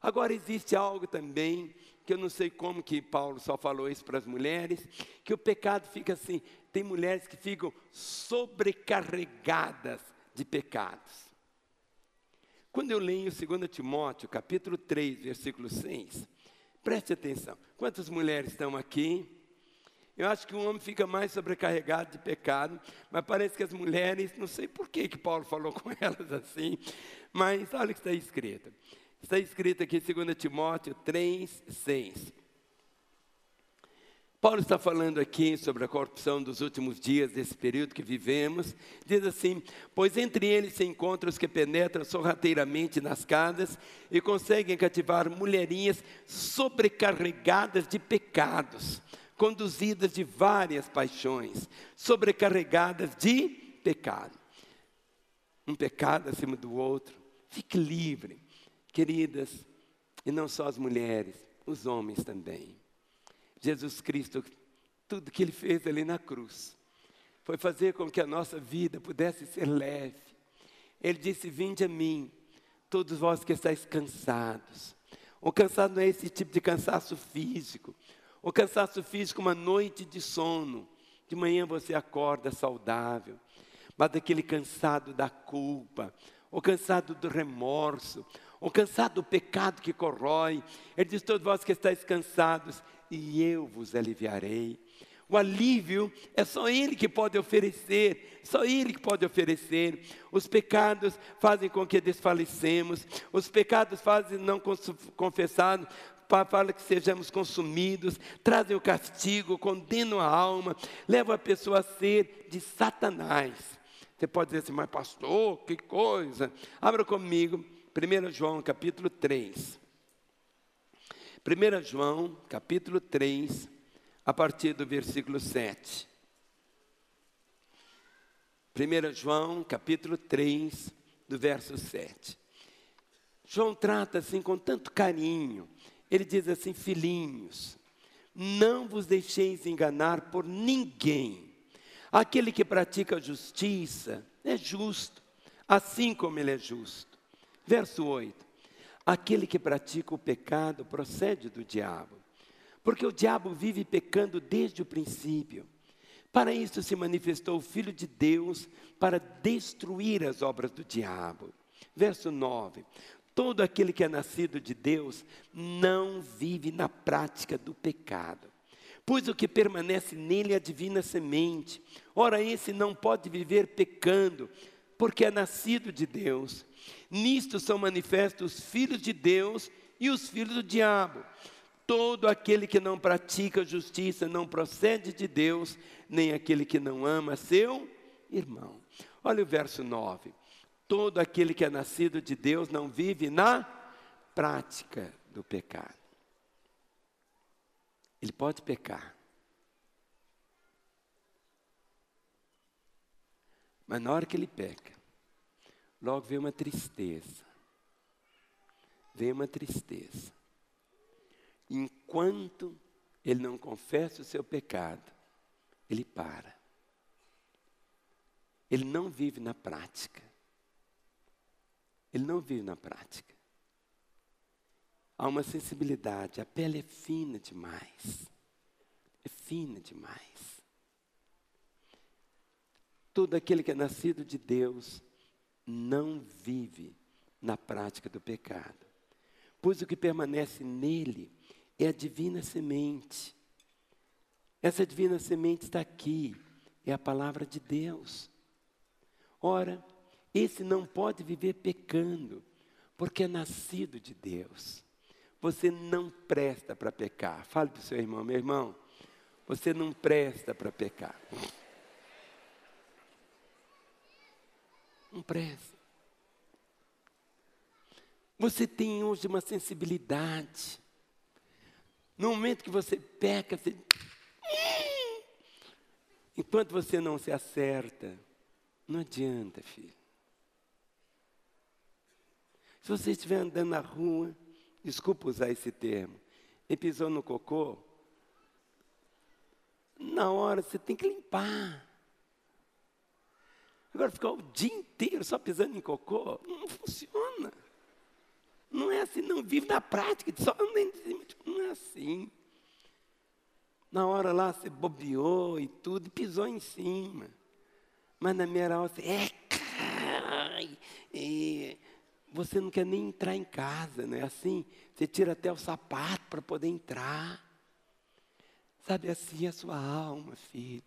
Agora existe algo também, que eu não sei como que Paulo só falou isso para as mulheres, que o pecado fica assim, tem mulheres que ficam sobrecarregadas de pecados. Quando eu leio 2 Timóteo, capítulo 3, versículo 6, preste atenção. Quantas mulheres estão aqui? Eu acho que o homem fica mais sobrecarregado de pecado, mas parece que as mulheres, não sei por que Paulo falou com elas assim, mas olha o que está escrito. Está escrito aqui em 2 Timóteo 3, 6. Paulo está falando aqui sobre a corrupção dos últimos dias, desse período que vivemos. Diz assim: pois entre eles se encontram os que penetram sorrateiramente nas casas e conseguem cativar mulherinhas sobrecarregadas de pecados, conduzidas de várias paixões, sobrecarregadas de pecado. Um pecado acima do outro. Fique livre, queridas, e não só as mulheres, os homens também. Jesus Cristo, tudo que Ele fez ali na cruz, foi fazer com que a nossa vida pudesse ser leve. Ele disse: vinde a mim, todos vós que estáis cansados. O cansado não é esse tipo de cansaço físico. O cansaço físico, uma noite de sono. De manhã você acorda saudável. Mas aquele cansado da culpa, o cansado do remorso, o cansado do pecado que corrói. Ele diz: todos vós que estáis cansados, e eu vos aliviarei. O alívio é só Ele que pode oferecer, só Ele que pode oferecer. Os pecados fazem com que desfalecemos, os pecados fazem não confessados, fala que sejamos consumidos, trazem o castigo, condenam a alma, levam a pessoa a ser de Satanás. Você pode dizer assim: mas pastor, que coisa. Abra comigo, 1 João capítulo 3. 1 João capítulo 3, a partir do versículo 7. 1 João capítulo 3, do verso 7. João trata assim com tanto carinho. Ele diz assim: filhinhos, não vos deixeis enganar por ninguém. Aquele que pratica a justiça é justo, assim como ele é justo. Verso 8. Aquele que pratica o pecado procede do diabo, porque o diabo vive pecando desde o princípio. Para isso se manifestou o Filho de Deus, para destruir as obras do diabo. Verso 9. Todo aquele que é nascido de Deus não vive na prática do pecado, pois o que permanece nele é a divina semente. Ora, esse não pode viver pecando, porque é nascido de Deus. Nisto são manifestos os filhos de Deus e os filhos do diabo. Todo aquele que não pratica justiça não procede de Deus, nem aquele que não ama seu irmão. Olha o verso 9. Todo aquele que é nascido de Deus não vive na prática do pecado. Ele pode pecar, mas na hora que ele peca, logo vem uma tristeza. Vem uma tristeza. Enquanto ele não confessa o seu pecado, ele para. Ele não vive na prática. Ele não vive na prática. Há uma sensibilidade, a pele é fina demais. É fina demais. Todo aquele que é nascido de Deus não vive na prática do pecado. pois o que permanece nele é a divina semente. Essa divina semente está aqui, é a palavra de Deus. Ora, esse não pode viver pecando, porque é nascido de Deus. Você não presta para pecar. Fale para o seu irmão, meu irmão, você não presta para pecar. Não presta. Você tem hoje uma sensibilidade. No momento que você peca, você... Enquanto você não se acerta, não adianta, filho. Se você estiver andando na rua, desculpa usar esse termo, e pisou no cocô, na hora você tem que limpar. Agora ficar o dia inteiro só pisando em cocô, não funciona. Não é assim, não. Vive na prática, só anda em cima, não é assim. Na hora lá você bobeou e tudo, e pisou em cima. Mas na meia hora você... Você não quer nem entrar em casa, não é assim? Você tira até o sapato para poder entrar. Sabe, assim é a sua alma, filho.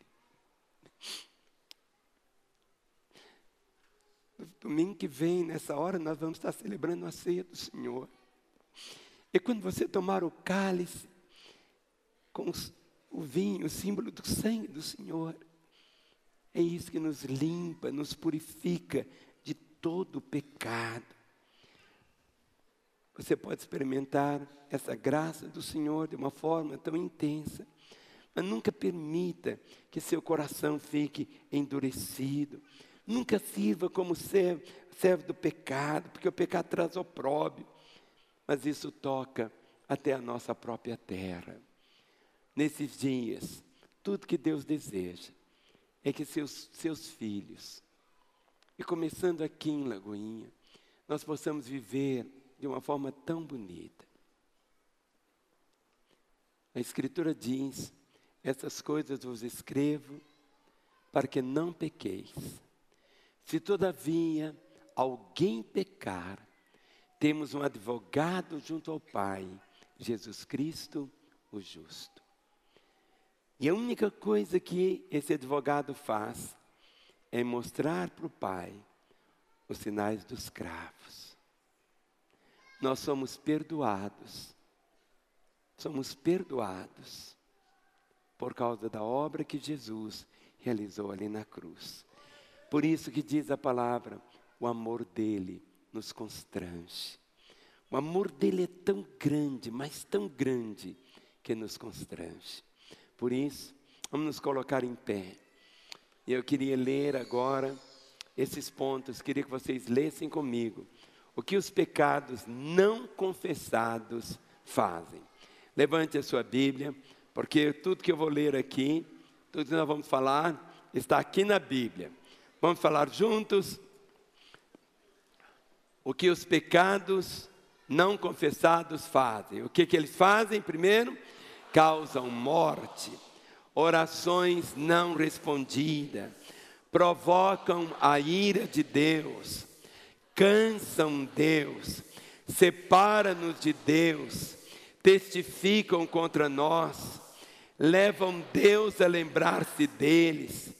Domingo que vem, nessa hora, nós vamos estar celebrando a ceia do Senhor. E quando você tomar o cálice, com o vinho, o símbolo do sangue do Senhor, é isso que nos limpa, nos purifica de todo o pecado. Você pode experimentar essa graça do Senhor de uma forma tão intensa, mas nunca permita que seu coração fique endurecido. Nunca sirva como servo do pecado, porque o pecado traz opróbrio, mas isso toca até a nossa própria terra. Nesses dias, tudo que Deus deseja é que seus filhos, e começando aqui em Lagoinha, nós possamos viver de uma forma tão bonita. A Escritura diz: essas coisas vos escrevo para que não pequeis. Se todavia alguém pecar, temos um advogado junto ao Pai, Jesus Cristo, o justo. E a única coisa que esse advogado faz é mostrar para o Pai os sinais dos cravos. Nós somos perdoados por causa da obra que Jesus realizou ali na cruz. Por isso que diz a palavra, o amor dele nos constrange. O amor dele é tão grande, mas tão grande, que nos constrange. Por isso, vamos nos colocar em pé. E eu queria ler agora esses pontos, queria que vocês lessem comigo. O que os pecados não confessados fazem. Levante a sua Bíblia, porque tudo que eu vou ler aqui, tudo que nós vamos falar, está aqui na Bíblia. Vamos falar juntos? O que os pecados não confessados fazem. O que eles fazem? Primeiro, causam morte, orações não respondidas, provocam a ira de Deus, cansam Deus, separam-nos de Deus, testificam contra nós, levam Deus a lembrar-se deles,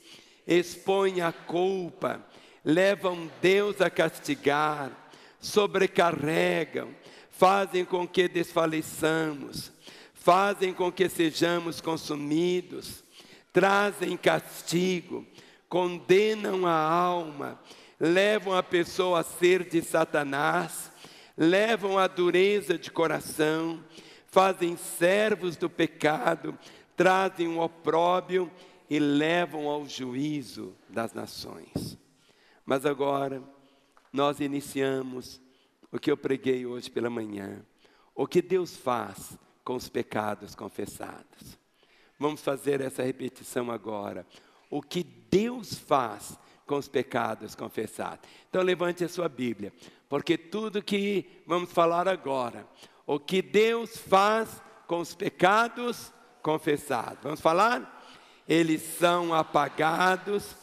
expõem a culpa, levam Deus a castigar, sobrecarregam, fazem com que desfaleçamos, fazem com que sejamos consumidos, trazem castigo, condenam a alma, levam a pessoa a ser de Satanás, levam a dureza de coração, fazem servos do pecado, trazem um opróbio e levam ao juízo das nações. Mas agora, nós iniciamos o que eu preguei hoje pela manhã. O que Deus faz com os pecados confessados. Vamos fazer essa repetição agora. O que Deus faz com os pecados confessados. Então levante a sua Bíblia, porque tudo que vamos falar agora, o que Deus faz com os pecados confessados. Vamos falar? Eles são apagados,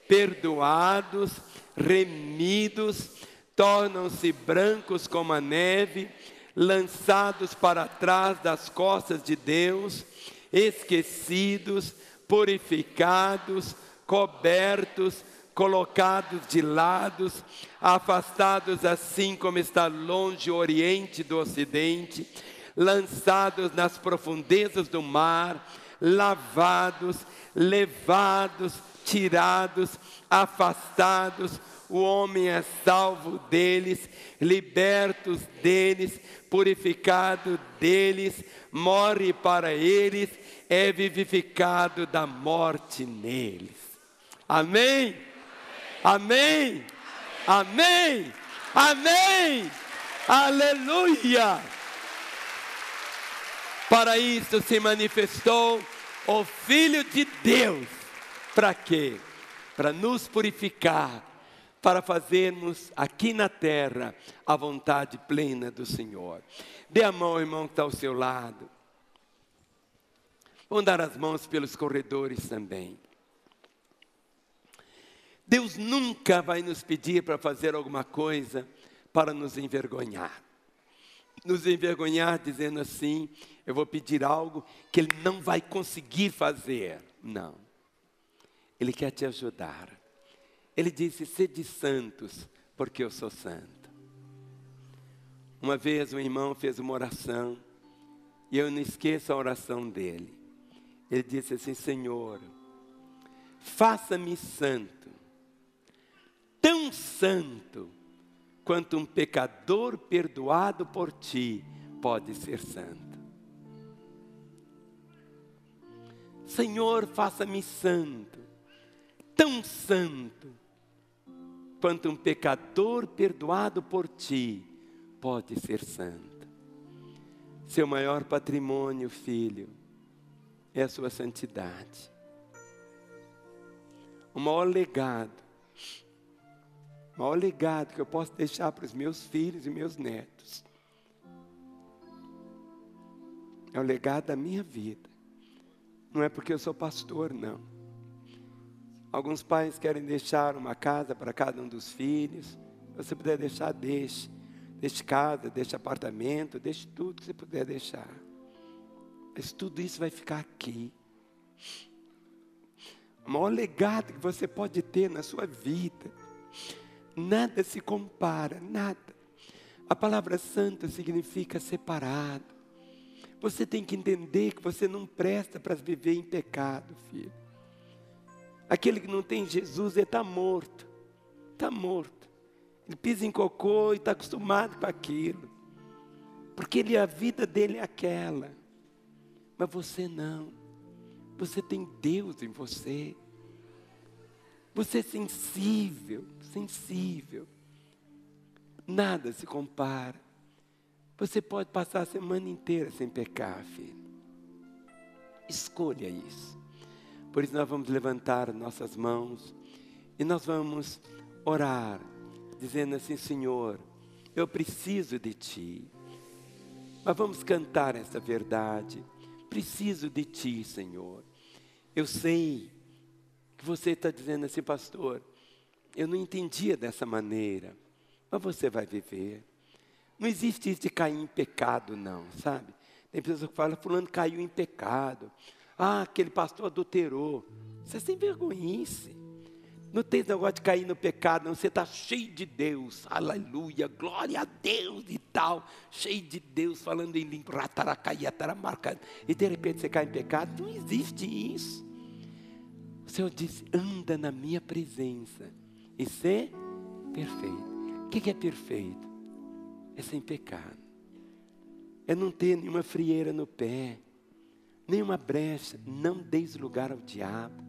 perdoados, remidos, tornam-se brancos como a neve, lançados para trás das costas de Deus, esquecidos, purificados, cobertos, colocados de lados, afastados assim como está longe o Oriente do Ocidente, lançados nas profundezas do mar, lavados, levados, tirados, afastados, o homem é salvo deles, libertos deles, purificado deles, morre para eles, é vivificado da morte neles. Amém? Amém? Amém? Amém? Aleluia! Para isso se manifestou o Filho de Deus. Para quê? Para nos purificar, para fazermos aqui na terra a vontade plena do Senhor. Dê a mão ao irmão que está ao seu lado. Vamos dar as mãos pelos corredores também. Deus nunca vai nos pedir para fazer alguma coisa para nos envergonhar. Nos envergonhar dizendo assim, eu vou pedir algo que Ele não vai conseguir fazer. Não. Ele quer te ajudar. Ele disse, sede santos, porque eu sou santo. Uma vez um irmão fez uma oração, e eu não esqueço a oração dele. Ele disse assim, Senhor, faça-me santo, tão santo, quanto um pecador perdoado por ti pode ser santo. Senhor, faça-me santo, tão santo, quanto um pecador perdoado por ti pode ser santo. Seu maior patrimônio, filho, é a sua santidade. O maior legado que eu posso deixar para os meus filhos e meus netos é o legado da minha vida. Não é porque eu sou pastor, não. Alguns pais querem deixar uma casa para cada um dos filhos. Se você puder deixar, deixe. Deixe casa, deixe apartamento, deixe tudo que você puder deixar. Mas tudo isso vai ficar aqui. O maior legado que você pode ter na sua vida, nada se compara, nada. A palavra santa significa separado. Você tem que entender que você não presta para viver em pecado, filho. Aquele que não tem Jesus, ele está morto. Está morto. Ele pisa em cocô e está acostumado com aquilo. Porque a vida dele é aquela. Mas você não. Você tem Deus em você. Você é sensível, sensível. Nada se compara. Você pode passar a semana inteira sem pecar, filho. Escolha isso. Por isso nós vamos levantar nossas mãos e nós vamos orar, dizendo assim, Senhor, eu preciso de Ti. Mas vamos cantar essa verdade. Preciso de Ti, Senhor. Eu sei que você está dizendo assim, pastor, eu não entendia dessa maneira, mas você vai viver. Não existe isso de cair em pecado, não, sabe? Tem pessoas que falam, fulano caiu em pecado. Ah, aquele pastor adulterou. Você é sem vergonhice. Não tem negócio de cair no pecado, não. Você está cheio de Deus. Aleluia, glória a Deus e tal. Cheio de Deus, falando em língua. E de repente você cai em pecado. Não existe isso. O Senhor disse, anda na minha presença e ser perfeito. O que é perfeito? É sem pecado. É não ter nenhuma frieira no pé. Nenhuma brecha. Não deis lugar ao diabo.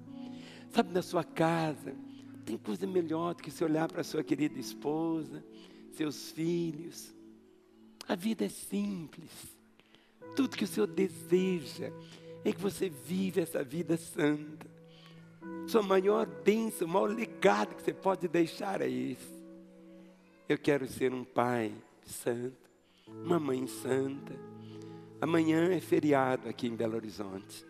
Sabe, na sua casa, tem coisa melhor do que você olhar para a sua querida esposa, seus filhos. A vida é simples. Tudo que o Senhor deseja é que você vive essa vida santa. Sua maior bênção, o maior legado que você pode deixar é esse. Eu quero ser um pai santo, uma mãe santa. Amanhã é feriado aqui em Belo Horizonte.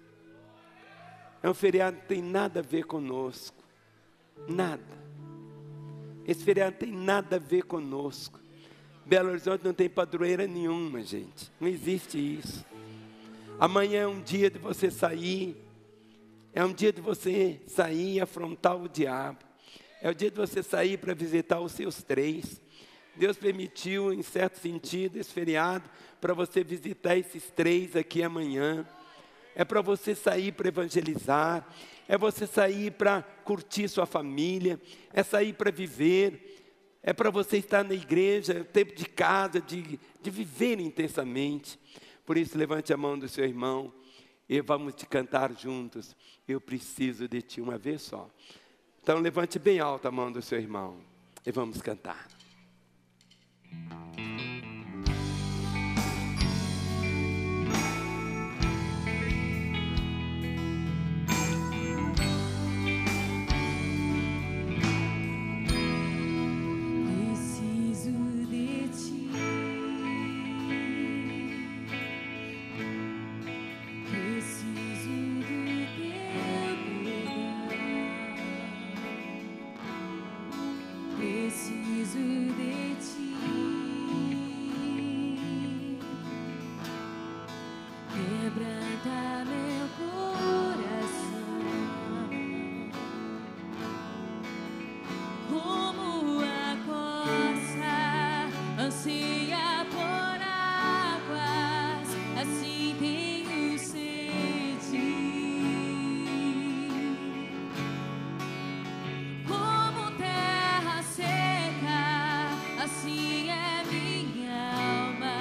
É um feriado que não tem nada a ver conosco. Nada. Esse feriado não tem nada a ver conosco. Belo Horizonte não tem padroeira nenhuma, gente. Não existe isso. Amanhã é um dia de você sair. É um dia de você sair e afrontar o diabo. É o dia de você sair para visitar os seus 3. Deus permitiu, em certo sentido, esse feriado, para você visitar esses 3 aqui amanhã. É para você sair para evangelizar. É você sair para curtir sua família. É sair para viver. É para você estar na igreja, tempo de casa, de viver intensamente. Por isso, levante a mão do seu irmão e vamos te cantar juntos. Eu preciso de ti, uma vez só. Então, levante bem alto a mão do seu irmão e vamos cantar. Preciso de ti. Quebranta meu coração, como a costa anseia por águas, assim tenho sede. Como terra seca, assim é minha alma.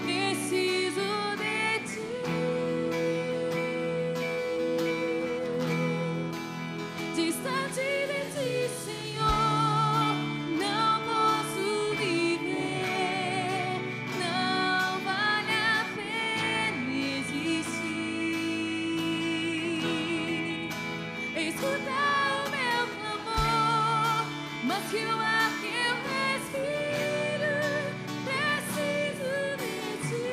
Preciso de ti. Distante de ti, Senhor, não posso viver. Não vale a pena existir. Escuta o meu clamor, mas que o ar que eu respiro, preciso de ti.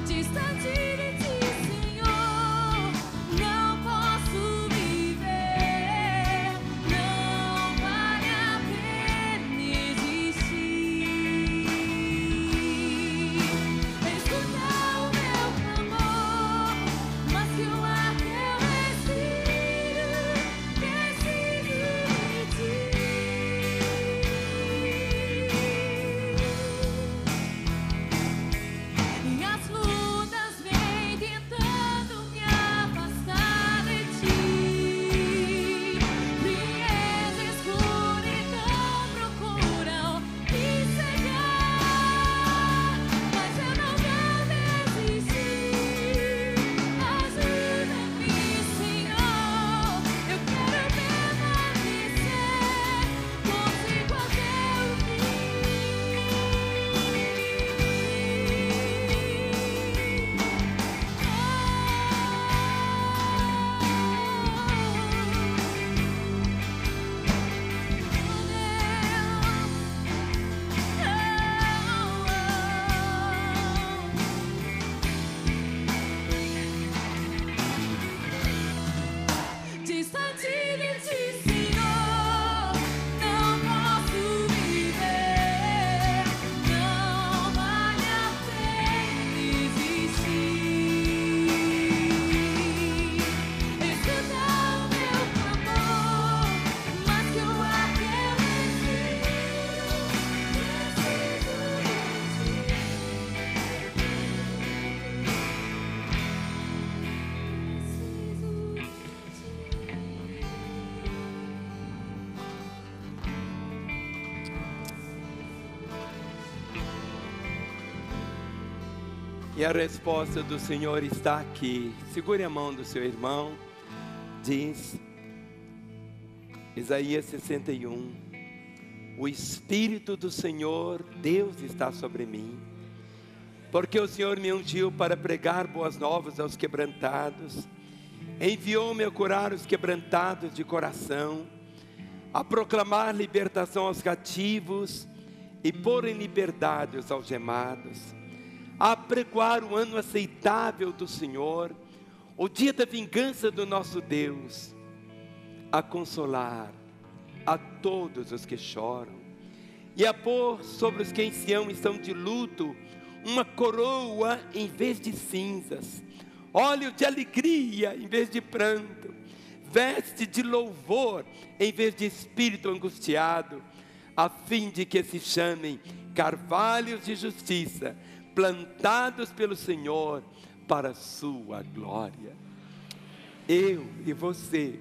Distante de ti, Senhor, não posso viver. Não vale a pena existir. Escuta o meu clamor, mas que o ar que eu respiro, preciso de ti. E as lutas vêm tentando me afastar de ti. Frieza, escuridão procuram me cegar, mas eu não vou desistir. Ajuda-me, Senhor, eu quero permanecer contigo até o Distante de ti, Senhor, não posso viver. Não vale a pena existir. Escuta o meu clamor, mas que o ar que eu respiro, preciso de E a resposta do Senhor está aqui. Segure a mão do seu irmão. Diz Isaías 61. O Espírito do Senhor, Deus, está sobre mim. Porque o Senhor me ungiu para pregar boas novas aos quebrantados. Enviou-me a curar os quebrantados de coração, a proclamar libertação aos cativos e pôr em liberdade os algemados, a apregoar o ano aceitável do Senhor, o dia da vingança do nosso Deus, a consolar a todos os que choram, e a pôr sobre os que em Sião estão de luto uma coroa em vez de cinzas, óleo de alegria em vez de pranto, veste de louvor em vez de espírito angustiado, a fim de que se chamem carvalhos de justiça, plantados pelo Senhor para a sua glória. Eu e você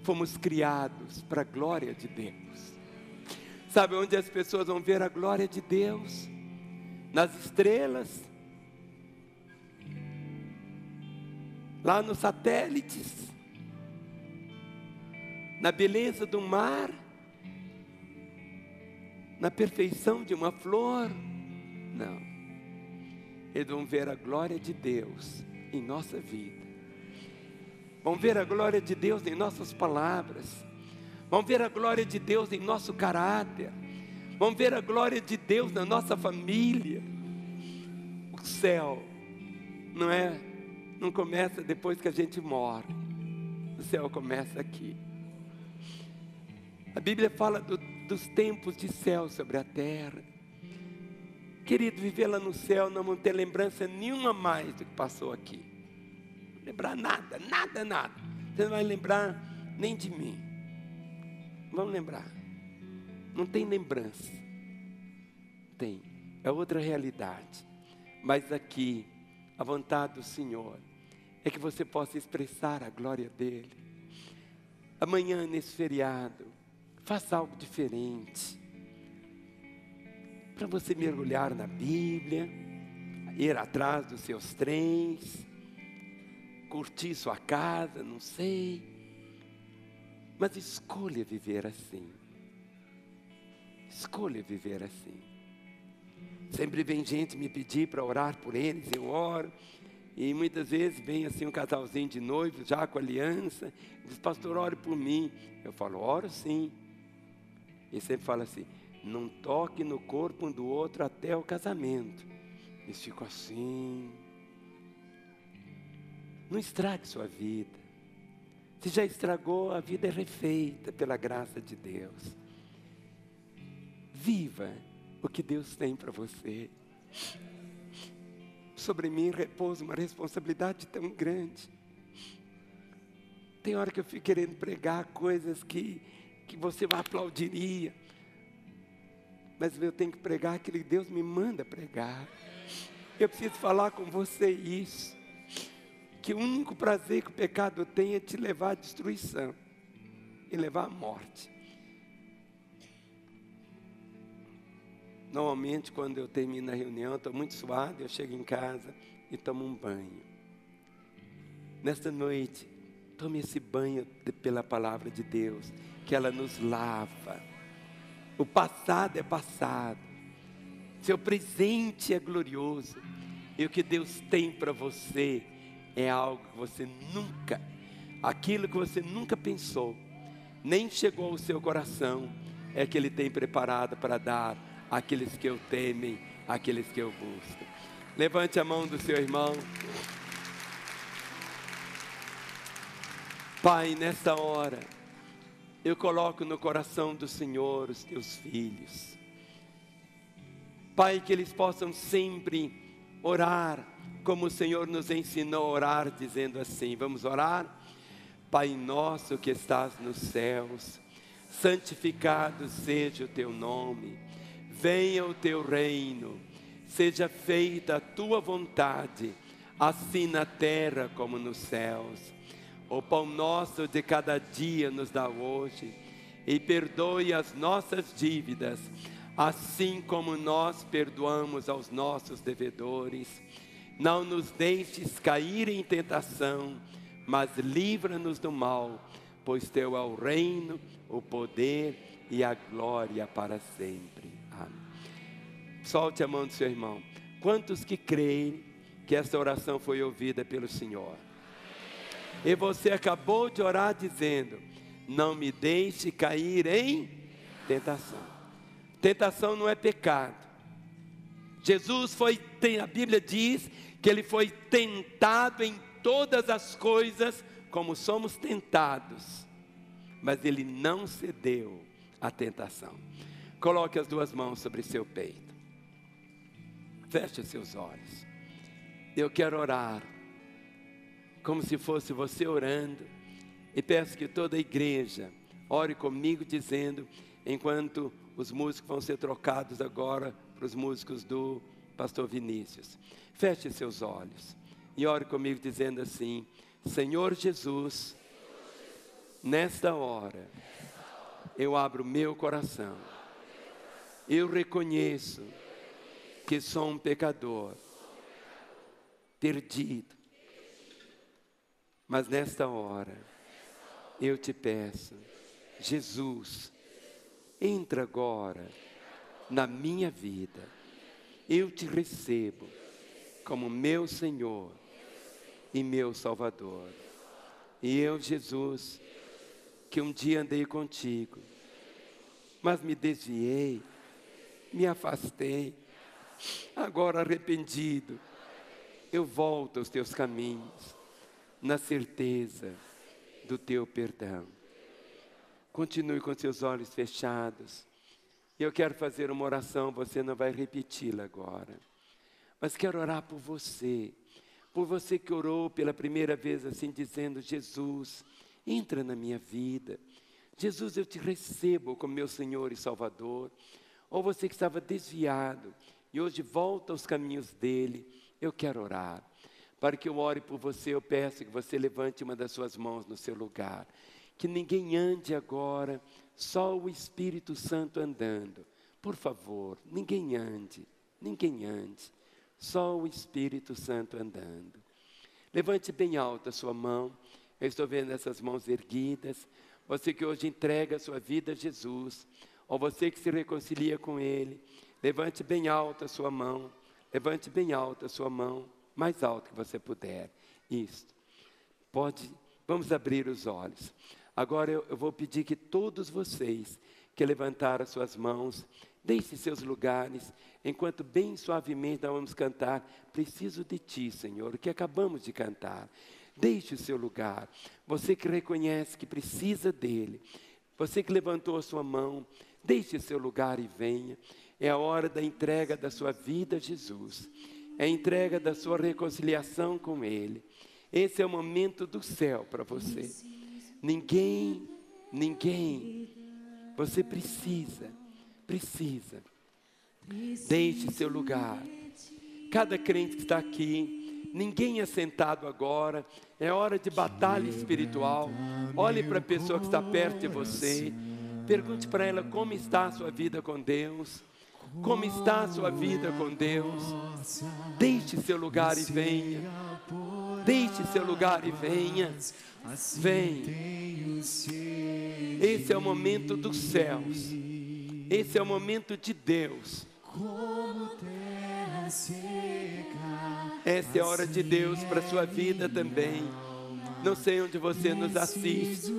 fomos criados para a glória de Deus. Sabe onde as pessoas vão ver a glória de Deus? Nas estrelas, lá nos satélites, na beleza do mar, na perfeição de uma flor. Não, eles vão ver a glória de Deus em nossa vida, vão ver a glória de Deus em nossas palavras, vão ver a glória de Deus em nosso caráter, vão ver a glória de Deus na nossa família. O céu não começa depois que a gente morre, o céu começa aqui. A Bíblia fala dos tempos de céu sobre a terra. Querido, viver lá no céu, não vamos ter lembrança nenhuma mais do que passou aqui. Não lembrar nada. Você não vai lembrar nem de mim. Vamos lembrar. Não tem lembrança. Tem. É outra realidade. Mas aqui, a vontade do Senhor é que você possa expressar a glória dEle. Amanhã, nesse feriado, faça algo diferente. Para você mergulhar na Bíblia, ir atrás dos seus trens, curtir sua casa, não sei. Mas escolha viver assim. Escolha viver assim. Sempre vem gente me pedir para orar por eles, eu oro. E muitas vezes vem assim um casalzinho de noivos, já com aliança, diz: pastor, ore por mim. Eu falo: oro sim. E sempre fala assim: não toque no corpo um do outro até o casamento. Eles ficam assim. Não estrague sua vida. Se já estragou, a vida é refeita pela graça de Deus. Viva o que Deus tem para você. Sobre mim repousa uma responsabilidade tão grande. Tem hora que eu fico querendo pregar coisas que você aplaudiria. Mas eu tenho que pregar aquilo que Deus me manda pregar. Eu preciso falar com você isso. Que o único prazer que o pecado tem é te levar à destruição e levar à morte. Normalmente, quando eu termino a reunião, estou muito suado, eu chego em casa e tomo um banho. Nesta noite, tome esse banho pela palavra de Deus, que ela nos lava. O passado é passado. Seu presente é glorioso. E o que Deus tem para você é algo que você nunca, aquilo que você nunca pensou, nem chegou ao seu coração, é que Ele tem preparado para dar àqueles que o temem, àqueles que o buscam. Levante a mão do seu irmão. Pai, nessa hora, eu coloco no coração do Senhor os teus filhos. Pai, que eles possam sempre orar, como o Senhor nos ensinou a orar, dizendo assim: vamos orar? Pai nosso que estás nos céus, santificado seja o teu nome, venha o teu reino, seja feita a tua vontade, assim na terra como nos céus. O pão nosso de cada dia nos dá hoje, e perdoe as nossas dívidas, assim como nós perdoamos aos nossos devedores. Não nos deixes cair em tentação, mas livra-nos do mal, pois teu é o reino, o poder e a glória para sempre. Amém. Solte a mão do seu irmão. Quantos que creem que essa oração foi ouvida pelo Senhor? E você acabou de orar dizendo: não me deixe cair em tentação. Tentação não é pecado. Jesus a Bíblia diz que Ele foi tentado em todas as coisas como somos tentados, mas ele não cedeu à tentação. Coloque as duas mãos sobre seu peito. Feche seus olhos. Eu quero orar, como se fosse você orando, e peço que toda a igreja ore comigo dizendo, enquanto os músicos vão ser trocados agora para os músicos do pastor Vinícius. Feche seus olhos e ore comigo dizendo assim: Senhor Jesus, nesta hora, eu abro meu coração. Eu reconheço que sou um pecador, perdido. Mas nesta hora, eu te peço, Jesus, entra agora na minha vida. Eu te recebo como meu Senhor e meu Salvador. E eu, Jesus, que um dia andei contigo, mas me desviei, me afastei, agora arrependido, eu volto aos teus caminhos, na certeza do teu perdão. Continue com seus olhos fechados. Eu quero fazer uma oração, você não vai repeti-la agora. Mas quero orar por você que orou pela primeira vez assim, dizendo: Jesus, entra na minha vida. Jesus, eu te recebo como meu Senhor e Salvador. Ou você que estava desviado e hoje volta aos caminhos dele, eu quero orar. Para que eu ore por você, eu peço que você levante uma das suas mãos no seu lugar. Que ninguém ande agora, só o Espírito Santo andando. Por favor, ninguém ande, só o Espírito Santo andando. Levante bem alto a sua mão, eu estou vendo essas mãos erguidas. Você que hoje entrega a sua vida a Jesus, ou você que se reconcilia com Ele, levante bem alto a sua mão, levante bem alto a sua mão, mais alto que você puder. Isso. Pode, vamos abrir os olhos. Agora eu vou pedir que todos vocês que levantaram as suas mãos, deixem seus lugares, enquanto bem suavemente nós vamos cantar Preciso de Ti, Senhor, o que acabamos de cantar. Deixe o seu lugar. Você que reconhece que precisa dEle, você que levantou a sua mão, deixe o seu lugar e venha. É a hora da entrega da sua vida a Jesus. É a entrega da sua reconciliação com Ele. Esse é o momento do céu para você. Ninguém, você precisa. Deixe seu lugar. Cada crente que está aqui, ninguém é sentado agora. É hora de batalha espiritual. Olhe para a pessoa que está perto de você. Pergunte para ela como está a sua vida com Deus. Como está a sua vida com Deus? Deixe seu lugar e venha. Deixe seu lugar e venha. Vem. Esse é o momento dos céus. Esse é o momento de Deus. Essa é a hora de Deus para a sua vida também. Não sei onde você nos assiste,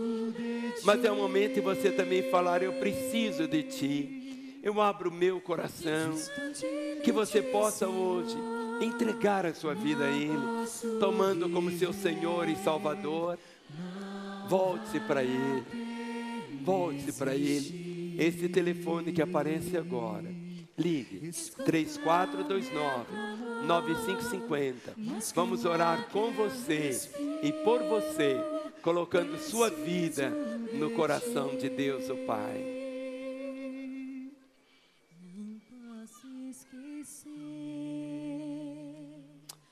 mas é o momento de você também falar: eu preciso de Ti. Eu abro o meu coração. Que você possa hoje entregar a sua vida a Ele, tomando como seu Senhor e Salvador. Volte-se para Ele. Volte-se para Ele. Esse telefone que aparece agora, ligue 3429-9550. Vamos orar com você e por você, colocando sua vida no coração de Deus, o Pai.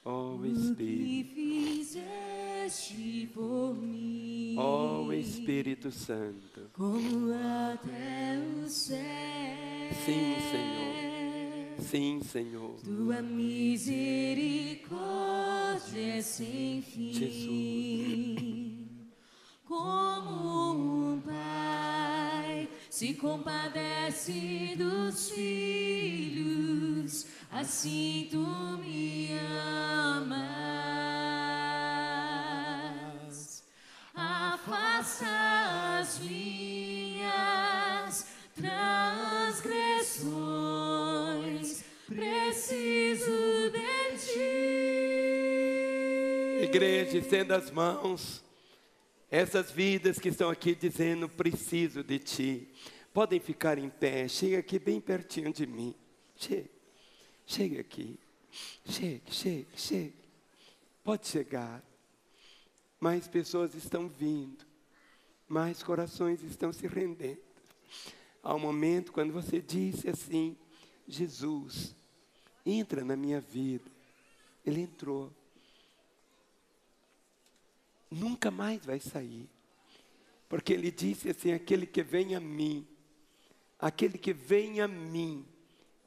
Oh Espírito, fizeste por mim, oh Espírito Santo. como até o céu. Sim, Senhor. Sim, Senhor. Tua misericórdia é sem fim. Jesus. Como um pai se compadece dos filhos, assim tu me amas. Afasta as minhas transgressões, preciso de ti. Igreja, estenda as mãos. Essas vidas que estão aqui dizendo, preciso de Ti, podem ficar em pé. Chega aqui bem pertinho de mim. Chega aqui. Chega. Pode chegar. Mais pessoas estão vindo. Mais corações estão se rendendo. Há um momento quando você disse assim, Jesus, entra na minha vida. Ele entrou. Nunca mais vai sair. Porque ele disse assim, aquele que vem a mim,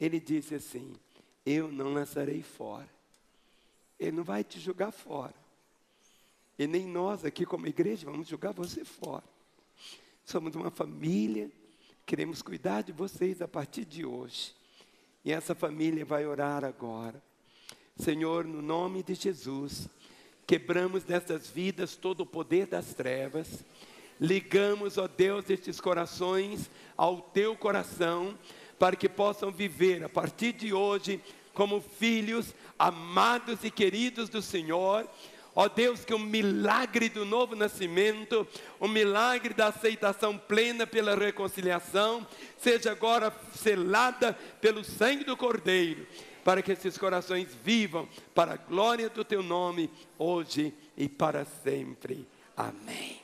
ele disse assim, eu não lançarei fora. Ele não vai te jogar fora. E nem nós aqui como igreja vamos jogar você fora. Somos uma família, queremos cuidar de vocês a partir de hoje. E essa família vai orar agora. Senhor, no nome de Jesus, quebramos nessas vidas todo o poder das trevas. Ligamos, ó Deus, estes corações ao Teu coração, para que possam viver a partir de hoje como filhos amados e queridos do Senhor. Ó Deus, que o milagre do novo nascimento, o milagre da aceitação plena pela reconciliação, seja agora selada pelo sangue do Cordeiro, para que esses corações vivam para a glória do Teu nome, hoje e para sempre. Amém.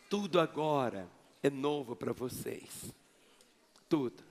Tudo agora é novo para vocês. Tudo.